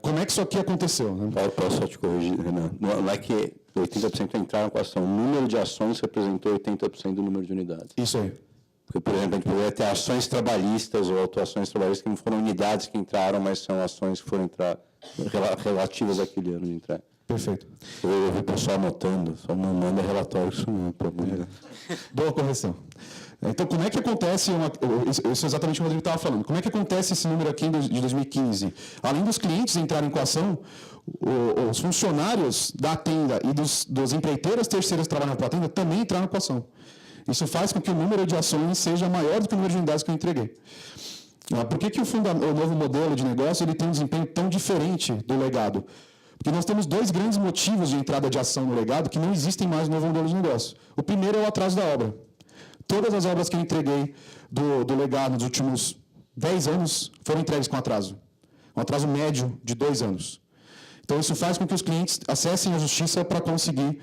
Como é que isso aqui aconteceu? Né? Posso só te corrigir, Renan? Não é que 80% entraram com a ação. O número de ações representou 80% do número de unidades. Isso aí. Porque, por exemplo, a gente poderia ter ações trabalhistas ou atuações trabalhistas que não foram unidades que entraram, mas são ações que foram relativas àquele ano de entrega. Perfeito. Eu vi o pessoal anotando, só não manda relatório, isso não é problema. Boa correção. Então, como é que acontece, isso é exatamente o que o Rodrigo estava falando, como é que acontece esse número aqui de 2015? Além dos clientes entrarem com a ação, os funcionários da Tenda e dos empreiteiras terceiras que trabalham para a Tenda também entraram com a ação. Isso faz com que o número de ações seja maior do que o número de unidades que eu entreguei. Por que o novo modelo de negócio ele tem um desempenho tão diferente do legado? Porque nós temos dois grandes motivos de entrada de ação no legado que não existem mais no novo modelo de negócio. O primeiro é o atraso da obra. Todas as obras que eu entreguei do legado nos últimos 10 anos foram entregues com atraso. Um atraso médio de 2 anos. Então, isso faz com que os clientes acessem a justiça para conseguir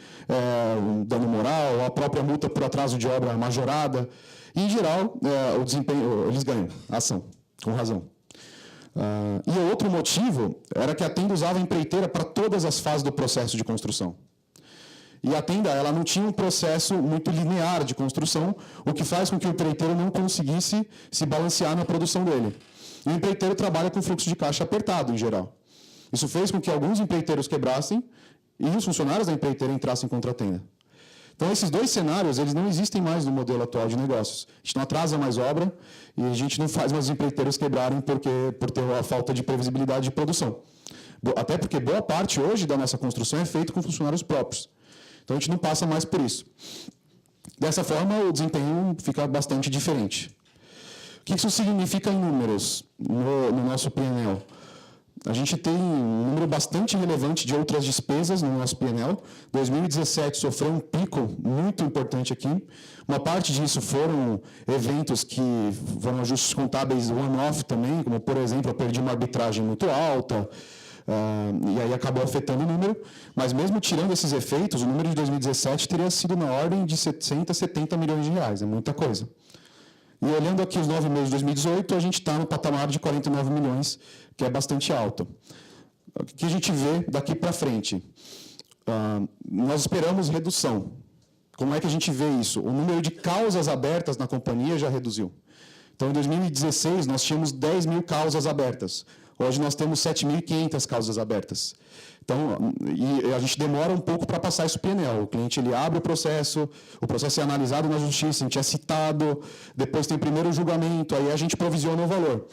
um dano moral, ou a própria multa por atraso de obra majorada. E, em geral, o desempenho, eles ganham a ação, com razão. E o outro motivo era que a Tenda usava a empreiteira para todas as fases do processo de construção. E a Tenda ela não tinha um processo muito linear de construção, o que faz com que o empreiteiro não conseguisse se balancear na produção dele. E o empreiteiro trabalha com fluxo de caixa apertado, em geral. Isso fez com que alguns empreiteiros quebrassem e os funcionários da empreiteira entrassem contra a Tenda. Então, esses dois cenários eles não existem mais no modelo atual de negócios. A gente não atrasa mais obra e a gente não faz mais os empreiteiros quebrarem por ter a falta de previsibilidade de produção. Até porque boa parte hoje da nossa construção é feita com funcionários próprios. Então, a gente não passa mais por isso. Dessa forma, o desempenho fica bastante diferente. O que isso significa em números no nosso P&L? A gente tem um número bastante relevante de outras despesas no nosso P&L. 2017 sofreu um pico muito importante aqui. Uma parte disso foram eventos que foram ajustes contábeis one-off também, como, por exemplo, eu perdi uma arbitragem muito alta, e aí acabou afetando o número. Mas mesmo tirando esses efeitos, o número de 2017 teria sido na ordem de 60, 70 milhões de reais. É muita coisa. E olhando aqui os 9 meses de 2018, a gente está no patamar de 49 milhões, que é bastante alto. O que a gente vê daqui para frente? Nós esperamos redução. Como é que a gente vê isso? O número de causas abertas na companhia já reduziu. Então, em 2016, nós tínhamos 10 mil causas abertas. Hoje, nós temos 7.500 causas abertas. Então, e a gente demora um pouco para passar isso para o PNL. O cliente ele abre o processo é analisado na justiça, a gente é citado, depois tem o primeiro julgamento, aí a gente provisiona o valor.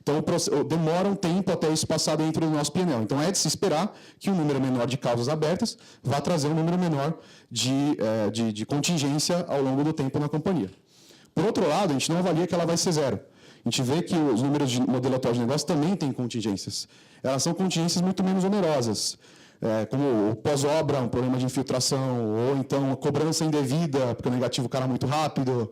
Então, demora um tempo até isso passar dentro do nosso PNL. Então, é de se esperar que um número menor de causas abertas vá trazer um número menor de contingência ao longo do tempo na companhia. Por outro lado, a gente não avalia que ela vai ser zero. a gente vê que os números de modelo atual de negócio também têm contingências. Elas são contingências muito menos onerosas, como o pós-obra, um problema de infiltração, ou então a cobrança indevida, porque o negativo cala muito rápido.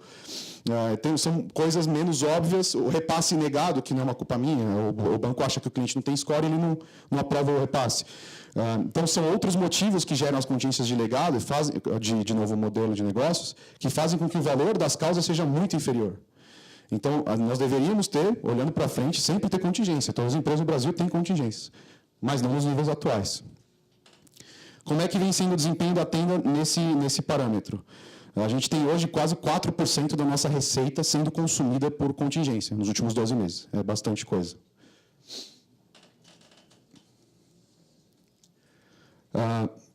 São coisas menos óbvias. O repasse negado, que não é uma culpa minha, o banco acha que o cliente não tem score e ele não aprova o repasse. Então, são outros motivos que geram as contingências de legado, de novo modelo de negócios, que fazem com que o valor das causas seja muito inferior. Então, nós deveríamos ter, olhando para frente, sempre ter contingência. Todas as empresas no Brasil têm contingências, mas não nos níveis atuais. Como é que vem sendo o desempenho da Tenda nesse parâmetro? A gente tem hoje quase 4% da nossa receita sendo consumida por contingência nos últimos 12 meses. É bastante coisa.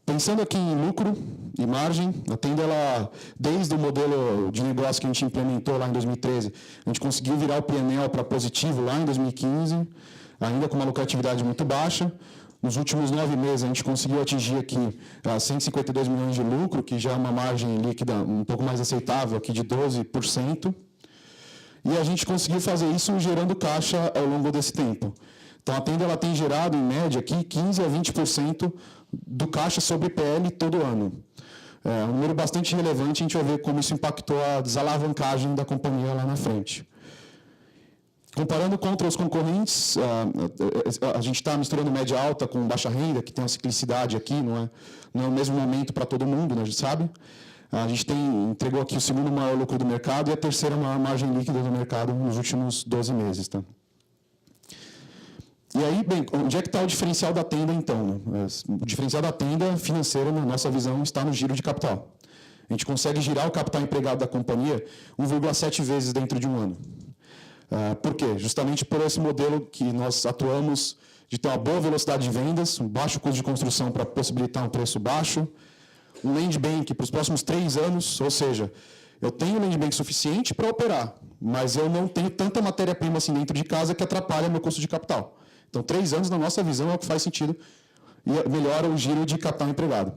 Pensando aqui em lucro e margem, a Tenda, desde o modelo de negócio que a gente implementou lá em 2013, a gente conseguiu virar o P&L para positivo lá em 2015, ainda com uma lucratividade muito baixa. Nos últimos 9 meses, a gente conseguiu atingir aqui 152 milhões de lucro, que já é uma margem líquida um pouco mais aceitável, aqui de 12%. E a gente conseguiu fazer isso gerando caixa ao longo desse tempo. Então, a Tenda tem gerado, em média, aqui 15% a 20% do caixa sobre PL todo ano. É um número bastante relevante, a gente vai ver como isso impactou a desalavancagem da companhia lá na frente. Comparando contra os concorrentes, a gente está misturando média alta com baixa renda, que tem uma ciclicidade aqui, não é o mesmo momento para todo mundo, né, a gente sabe. A gente entregou aqui o segundo maior lucro do mercado e a terceira maior margem líquida do mercado nos últimos 12 meses. Tá? E aí, bem, onde é que está o diferencial da Tenda, então? O diferencial da Tenda financeira, na nossa visão, está no giro de capital. A gente consegue girar o capital empregado da companhia 1,7 vezes dentro de um ano. Por quê? Justamente por esse modelo que nós atuamos de ter uma boa velocidade de vendas, um baixo custo de construção para possibilitar um preço baixo, um land bank para os próximos 3 anos, ou seja, eu tenho land bank suficiente para operar, mas eu não tenho tanta matéria-prima assim dentro de casa que atrapalha meu custo de capital. Então, 3 anos, na nossa visão, é o que faz sentido e melhora o giro de capital empregado.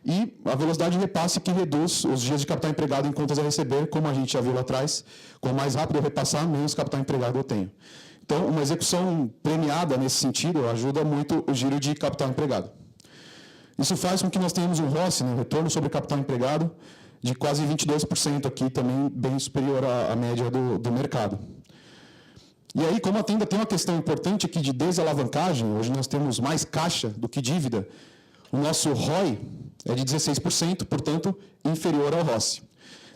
E a velocidade de repasse que reduz os dias de capital empregado em contas a receber, como a gente já viu lá atrás. Quanto mais rápido eu repassar, menos capital empregado eu tenho. Então, uma execução premiada nesse sentido ajuda muito o giro de capital empregado. Isso faz com que nós tenhamos um ROCE, né, retorno sobre capital empregado, de quase 22% aqui, também bem superior à média do mercado. E aí, como a Tenda tem uma questão importante aqui de desalavancagem, hoje nós temos mais caixa do que dívida, o nosso ROI é de 16%, portanto, inferior ao ROCE.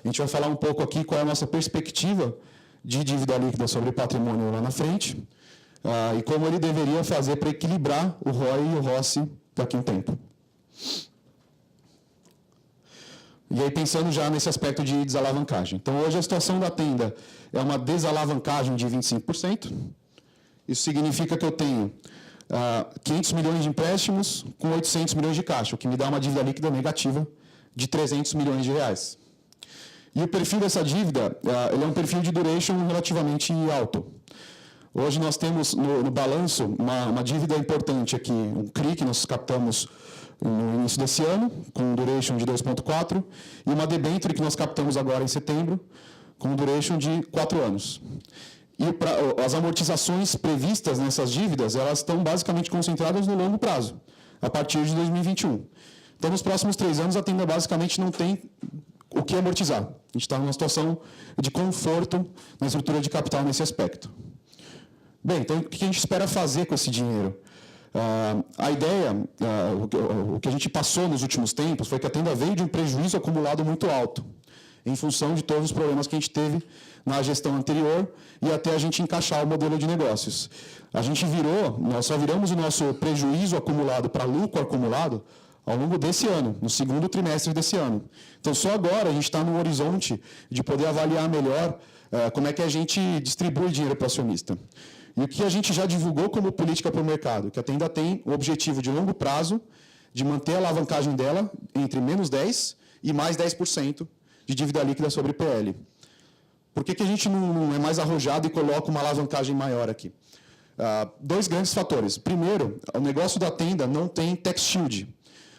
A gente vai falar um pouco aqui qual é a nossa perspectiva de dívida líquida sobre patrimônio lá na frente e como ele deveria fazer para equilibrar o ROI e o ROCE daqui a um tempo. E aí, pensando já nesse aspecto de desalavancagem. Então, hoje a situação da Tenda é uma desalavancagem de 25%. Isso significa que eu tenho 500 milhões de empréstimos com 800 milhões de caixa, o que me dá uma dívida líquida negativa de 300 milhões de reais. E o perfil dessa dívida, ele é um perfil de duration relativamente alto. Hoje nós temos no balanço uma dívida importante aqui, um CRI que nós captamos no início desse ano, com um duration de 2,4, e uma debenture que nós captamos agora em setembro, com um duration de 4 anos. E as amortizações previstas nessas dívidas, elas estão basicamente concentradas no longo prazo, a partir de 2021. Então, nos próximos 3 anos, a Tenda basicamente não tem o que amortizar. A gente está numa situação de conforto na estrutura de capital nesse aspecto. Bem, então, o que a gente espera fazer com esse dinheiro? A ideia, o que a gente passou nos últimos tempos, foi que a Tenda veio de um prejuízo acumulado muito alto, em função de todos os problemas que a gente teve na gestão anterior e até a gente encaixar o modelo de negócios. Nós só viramos o nosso prejuízo acumulado para lucro acumulado ao longo desse ano, no segundo trimestre desse ano. Então, só agora a gente está no horizonte de poder avaliar melhor como é que a gente distribui dinheiro para o acionista. E o que a gente já divulgou como política para o mercado, que a Tenda tem o objetivo de longo prazo de manter a alavancagem dela entre menos 10% e mais 10% de dívida líquida sobre PL. Por que a gente não é mais arrojado e coloca uma alavancagem maior aqui? 2 grandes fatores. Primeiro, o negócio da Tenda não tem tax shield.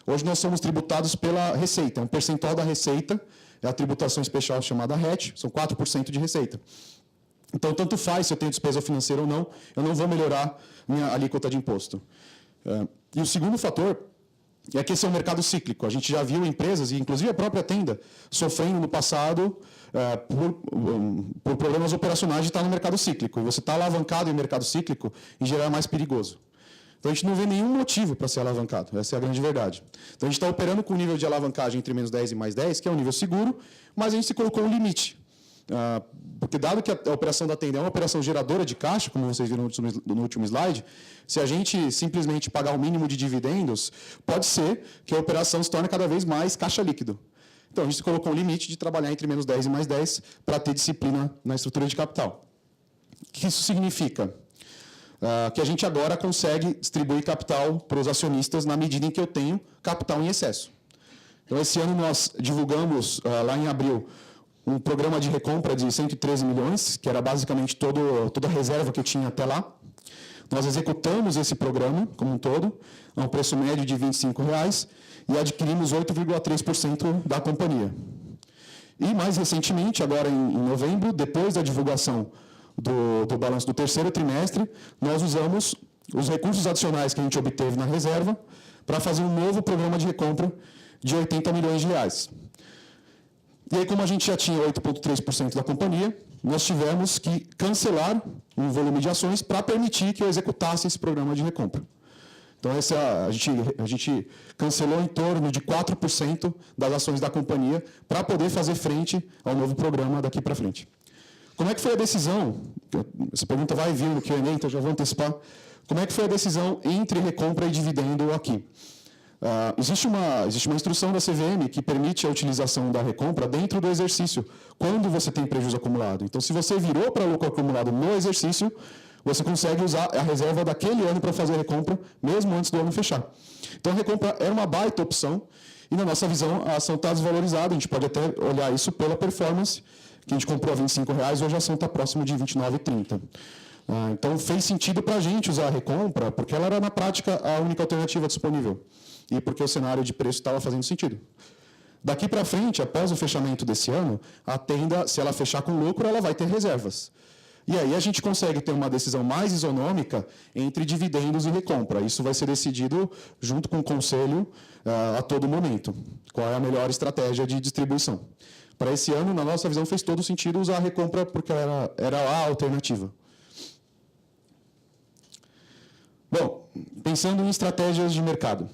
Hoje nós somos tributados pela receita, um percentual da receita, é a tributação especial chamada RET, são 4% de receita. Então, tanto faz se eu tenho despesa financeira ou não, eu não vou melhorar minha alíquota de imposto. E o segundo fator é que esse é um mercado cíclico. A gente já viu empresas, e inclusive a própria Tenda, sofrendo no passado por problemas operacionais de estar no mercado cíclico. E você está alavancado em mercado cíclico, em geral, é mais perigoso. Então, a gente não vê nenhum motivo para ser alavancado. Essa é a grande verdade. Então, a gente está operando com um nível de alavancagem entre menos 10 e mais 10, que é um nível seguro, mas a gente se colocou um limite. Porque, dado que a operação da Tenda é uma operação geradora de caixa, como vocês viram no último slide, se a gente simplesmente pagar o mínimo de dividendos, pode ser que a operação se torne cada vez mais caixa líquido. Então, a gente colocou um limite de trabalhar entre menos 10 e mais 10 para ter disciplina na estrutura de capital. O que isso significa? Que a gente agora consegue distribuir capital para os acionistas na medida em que eu tenho capital em excesso. Então, esse ano nós divulgamos, lá em abril, um programa de recompra de 113 milhões, que era basicamente toda a reserva que eu tinha até lá. Nós executamos esse programa como um todo, a um preço médio de R$ 25,00, e adquirimos 8,3% da companhia. E, mais recentemente, agora em novembro, depois da divulgação do balanço do terceiro trimestre, nós usamos os recursos adicionais que a gente obteve na reserva para fazer um novo programa de recompra de R$ 80 milhões. E aí, como a gente já tinha 8,3% da companhia, nós tivemos que cancelar um volume de ações para permitir que eu executasse esse programa de recompra. Então, a gente cancelou em torno de 4% das ações da companhia para poder fazer frente ao novo programa daqui para frente. Como é que foi a decisão? Essa pergunta vai vir no Q&A, então já vou antecipar. Como é que foi a decisão entre recompra e dividendo aqui? Existe uma instrução da CVM que permite a utilização da recompra dentro do exercício, quando você tem prejuízo acumulado. Então, se você virou para lucro acumulado no exercício, você consegue usar a reserva daquele ano para fazer a recompra, mesmo antes do ano fechar. Então, a recompra é uma baita opção, e na nossa visão, a ação está desvalorizada. A gente pode até olhar isso pela performance, que a gente comprou a R$ 25,00, hoje a ação está próximo de R$ 29,30. Então, fez sentido para a gente usar a recompra, porque ela era, na prática, a única alternativa disponível. E porque o cenário de preço estava fazendo sentido. Daqui para frente, após o fechamento desse ano, a Tenda, se ela fechar com lucro, ela vai ter reservas. E aí a gente consegue ter uma decisão mais isonômica entre dividendos e recompra. Isso vai ser decidido junto com o conselho a todo momento. Qual é a melhor estratégia de distribuição? Para esse ano, na nossa visão, fez todo sentido usar a recompra porque era a alternativa. Bom, pensando em estratégias de mercado.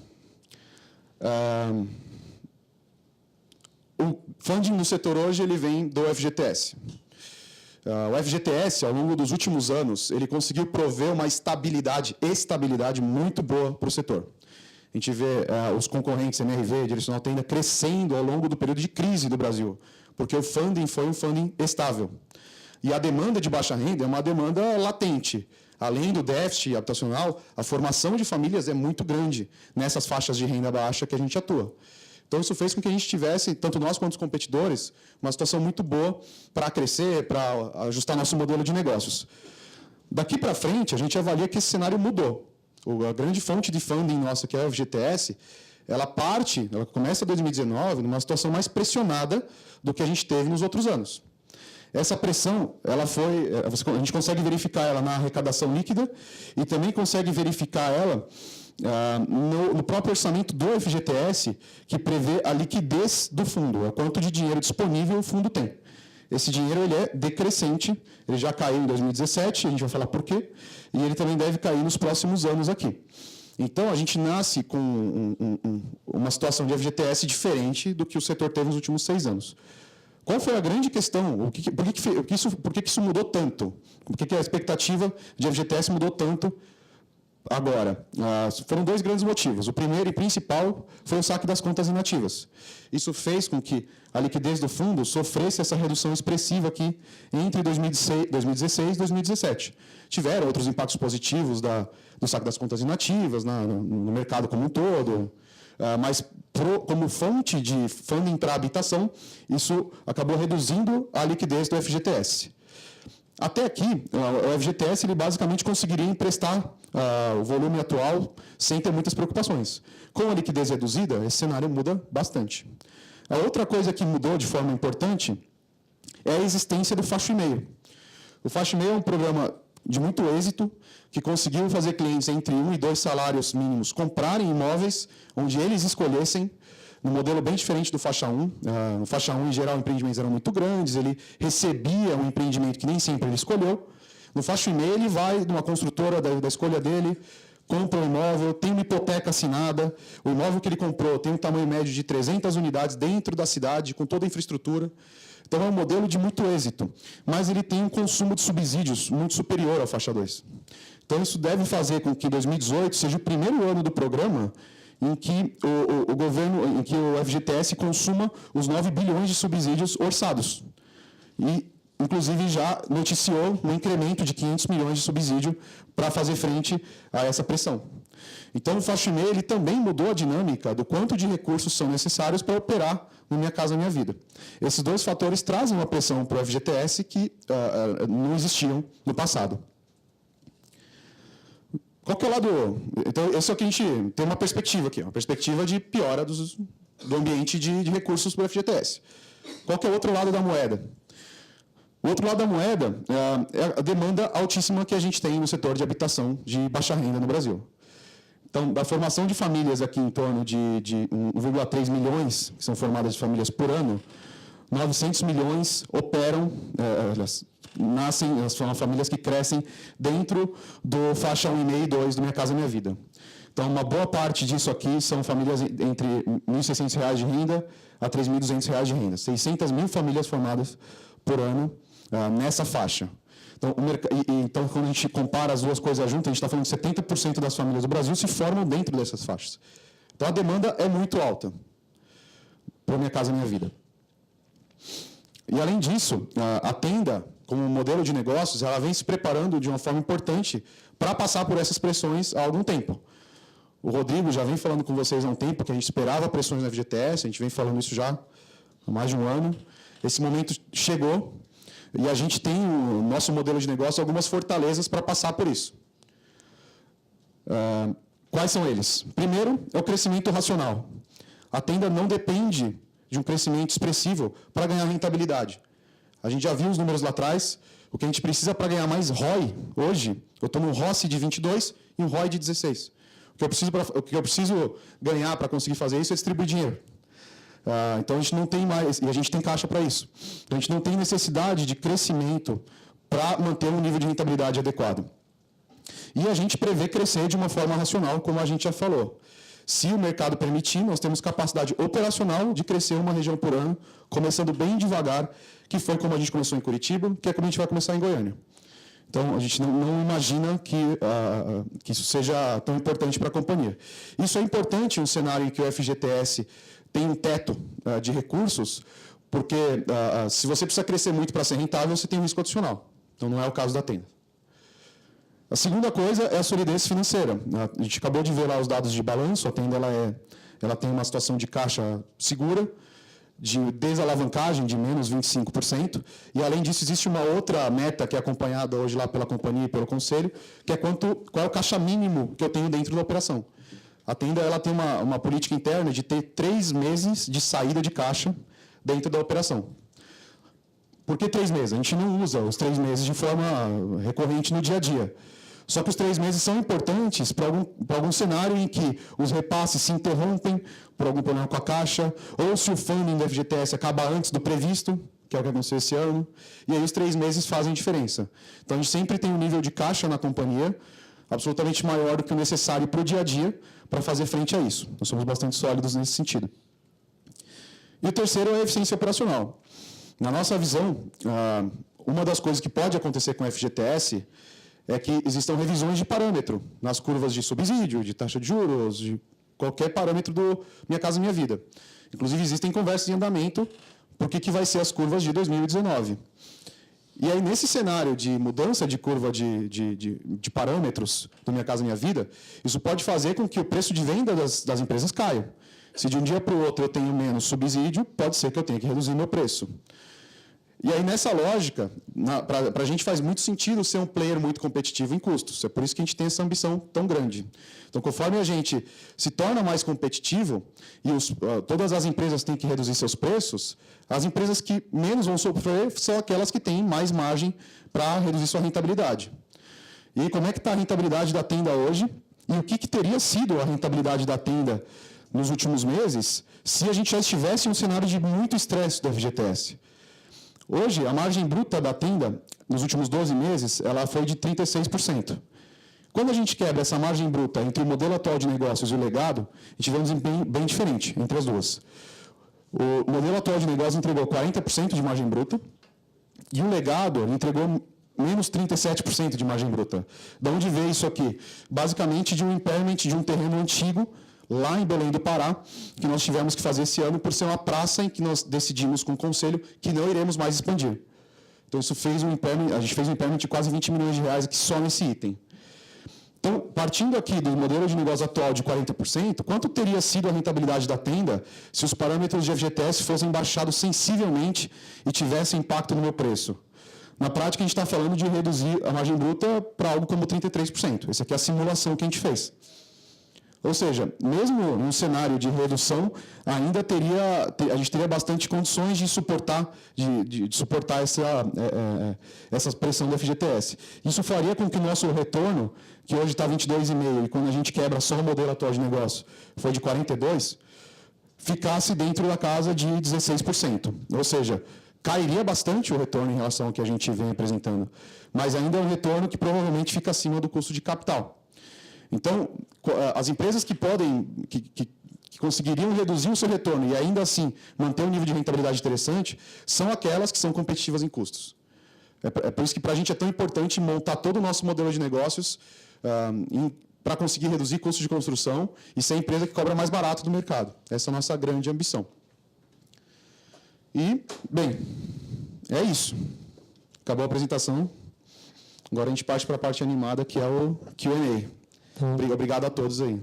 O funding no setor hoje ele vem do FGTS. O FGTS, ao longo dos últimos anos, ele conseguiu prover uma estabilidade muito boa para o setor. A gente vê os concorrentes MRV, Direcional Tenda, crescendo ao longo do período de crise do Brasil, porque o funding foi um funding estável. E a demanda de baixa renda é uma demanda latente. Além do déficit habitacional, a formação de famílias é muito grande nessas faixas de renda baixa que a gente atua. Então, isso fez com que a gente tivesse, tanto nós quanto os competidores, uma situação muito boa para crescer, para ajustar nosso modelo de negócios. Daqui para frente, a gente avalia que esse cenário mudou. A grande fonte de funding nossa, que é o FGTS, ela começa em 2019 numa situação mais pressionada do que a gente teve nos outros anos. Essa pressão, a gente consegue verificar ela na arrecadação líquida e também consegue verificar ela no próprio orçamento do FGTS, que prevê a liquidez do fundo, é quanto de dinheiro disponível o fundo tem. Esse dinheiro ele é decrescente, ele já caiu em 2017, a gente vai falar por quê, e ele também deve cair nos próximos anos aqui. Então, a gente nasce com uma situação de FGTS diferente do que o setor teve nos últimos 6 anos. Qual foi a grande questão? Por que isso mudou tanto? Por que a expectativa de FGTS mudou tanto agora? Foram 2 grandes motivos. O primeiro e principal foi o saque das contas inativas. Isso fez com que a liquidez do fundo sofresse essa redução expressiva aqui entre 2016 e 2017. Tiveram outros impactos positivos do saque das contas inativas no mercado como um todo, mas como fonte de funding para a habitação, isso acabou reduzindo a liquidez do FGTS. Até aqui, o FGTS ele basicamente conseguiria emprestar o volume atual sem ter muitas preocupações. Com a liquidez reduzida, esse cenário muda bastante. A outra coisa que mudou de forma importante é a existência do faixa e meio. O Faixa e Meia é um programa de muito êxito, que conseguiu fazer clientes entre 1 e 2 salários mínimos comprarem imóveis onde eles escolhessem, num modelo bem diferente do Faixa 1. No Faixa 1, em geral, empreendimentos eram muito grandes, ele recebia um empreendimento que nem sempre ele escolheu. No Faixa e Meia, ele vai numa construtora da escolha dele, compra um imóvel, tem uma hipoteca assinada, o imóvel que ele comprou tem um tamanho médio de 300 unidades dentro da cidade, com toda a infraestrutura. Então, é um modelo de muito êxito, mas ele tem um consumo de subsídios muito superior ao Faixa 2. Então, isso deve fazer com que 2018 seja o primeiro ano do programa em que o governo, em que o FGTS consuma os 9 bilhões de subsídios orçados. E, inclusive, já noticiou um incremento de 500 milhões de subsídio para fazer frente a essa pressão. Então, o Faixa e Meia ele também mudou a dinâmica do quanto de recursos são necessários para operar no Minha Casa Minha Vida. Esses dois fatores trazem uma pressão para o FGTS que não existiam no passado. Qual que é o lado... Então, esse é o que a gente tem uma perspectiva aqui, uma perspectiva de piora do ambiente de recursos para o FGTS. Qual que é o outro lado da moeda? O outro lado da moeda é a demanda altíssima que a gente tem no setor de habitação de baixa renda no Brasil. Então, da formação de famílias aqui em torno de 1,3 milhões, que são formadas de famílias por ano, 900 milhões operam, nascem, são famílias que crescem dentro do faixa 1,5 e 2 do Minha Casa Minha Vida. Então, uma boa parte disso aqui são famílias entre R$ 1.600 de renda a R$ 3.200 de renda. 600 mil famílias formadas por ano nessa faixa. Então, quando a gente compara as duas coisas juntas, a gente está falando que 70% das famílias do Brasil se formam dentro dessas faixas. Então, a demanda é muito alta para Minha Casa Minha Vida. E, além disso, a Tenda, como modelo de negócios, ela vem se preparando de uma forma importante para passar por essas pressões há algum tempo. O Rodrigo já vem falando com vocês há um tempo que a gente esperava pressões na FGTS, a gente vem falando isso já há mais de um ano. Esse momento chegou. E a gente tem no nosso modelo de negócio algumas fortalezas para passar por isso. Quais são eles? Primeiro, é o crescimento racional. A Tenda não depende de um crescimento expressivo para ganhar rentabilidade. A gente já viu os números lá atrás. O que a gente precisa para ganhar mais ROI, hoje, eu estou num ROCE de 22 e um ROI de 16. O que eu preciso ganhar para conseguir fazer isso é distribuir dinheiro. Então, a gente não tem mais, e a gente tem caixa para isso. Então, a gente não tem necessidade de crescimento para manter um nível de rentabilidade adequado. E a gente prevê crescer de uma forma racional, como a gente já falou. Se o mercado permitir, nós temos capacidade operacional de crescer uma região por ano, começando bem devagar, que foi como a gente começou em Curitiba, que é como a gente vai começar em Goiânia. Então, a gente não imagina que isso seja tão importante para a companhia. Isso é importante em um cenário em que o FGTS tem um teto de recursos, porque se você precisa crescer muito para ser rentável, você tem um risco adicional. Então, não é o caso da Tenda. A segunda coisa é a solidez financeira. A gente acabou de ver lá os dados de balanço, a Tenda ela tem uma situação de caixa segura, de desalavancagem de menos 25%, e, além disso, existe uma outra meta que é acompanhada hoje lá pela companhia e pelo conselho, que é qual é o caixa mínimo que eu tenho dentro da operação. A Tenda ela tem uma política interna de ter 3 meses de saída de caixa dentro da operação. Por que 3 meses? A gente não usa os 3 meses de forma recorrente no dia a dia. Só que os 3 meses são importantes para algum cenário em que os repasses se interrompem por algum problema com a caixa, ou se o funding do FGTS acaba antes do previsto, que é o que aconteceu esse ano, e aí os 3 meses fazem diferença. Então, a gente sempre tem um nível de caixa na companhia absolutamente maior do que o necessário para o dia a dia para fazer frente a isso. Nós somos bastante sólidos nesse sentido. E o terceiro é a eficiência operacional. Na nossa visão, uma das coisas que pode acontecer com o FGTS é que existam revisões de parâmetro nas curvas de subsídio, de taxa de juros, de qualquer parâmetro do Minha Casa Minha Vida. Inclusive, existem conversas em andamento por que vai ser as curvas de 2019. E aí, nesse cenário de mudança de curva de parâmetros do Minha Casa Minha Vida, isso pode fazer com que o preço de venda das empresas caia. Se de um dia para o outro eu tenho menos subsídio, pode ser que eu tenha que reduzir meu preço. E aí, nessa lógica, para a gente faz muito sentido ser um player muito competitivo em custos. É por isso que a gente tem essa ambição tão grande. Então, conforme a gente se torna mais competitivo e todas as empresas têm que reduzir seus preços, as empresas que menos vão sofrer são aquelas que têm mais margem para reduzir sua rentabilidade. E aí, como é que está a rentabilidade da Tenda hoje? E o que teria sido a rentabilidade da Tenda nos últimos meses se a gente já estivesse em um cenário de muito estresse do FGTS? Hoje, a margem bruta da Tenda, nos últimos 12 meses, ela foi de 36%. Quando a gente quebra essa margem bruta entre o modelo atual de negócios e o legado, a gente vê um desempenho bem diferente entre as duas. O modelo atual de negócios entregou 40% de margem bruta e o legado entregou menos 37% de margem bruta. De onde veio isso aqui? Basicamente de um impairment de um terreno antigo, lá em Belém do Pará, que nós tivemos que fazer esse ano por ser uma praça em que nós decidimos com o Conselho que não iremos mais expandir. Então, isso fez um impairment, a gente fez um impairment de quase 20 milhões de reais aqui só nesse item. Então, partindo aqui do modelo de negócio atual de 40%, quanto teria sido a rentabilidade da Tenda se os parâmetros de FGTS fossem baixados sensivelmente e tivessem impacto no meu preço? Na prática, a gente está falando de reduzir a margem bruta para algo como 33%. Essa aqui é a simulação que a gente fez. Ou seja, mesmo num cenário de redução, ainda a gente teria bastante condições de suportar essa pressão do FGTS. Isso faria com que o nosso retorno, que hoje está 22,5%, e quando a gente quebra só o modelo atual de negócio, foi de 42%, ficasse dentro da casa de 16%. Ou seja, cairia bastante o retorno em relação ao que a gente vem apresentando, mas ainda é um retorno que provavelmente fica acima do custo de capital. Então, as empresas que conseguiriam reduzir o seu retorno e ainda assim manter um nível de rentabilidade interessante, são aquelas que são competitivas em custos. É por isso que para a gente é tão importante montar todo o nosso modelo de negócios para conseguir reduzir custos de construção e ser a empresa que cobra mais barato do mercado. Essa é a nossa grande ambição. E, bem, é isso. Acabou a apresentação. Agora a gente parte para a parte animada, que é o Q&A. Obrigado a todos aí.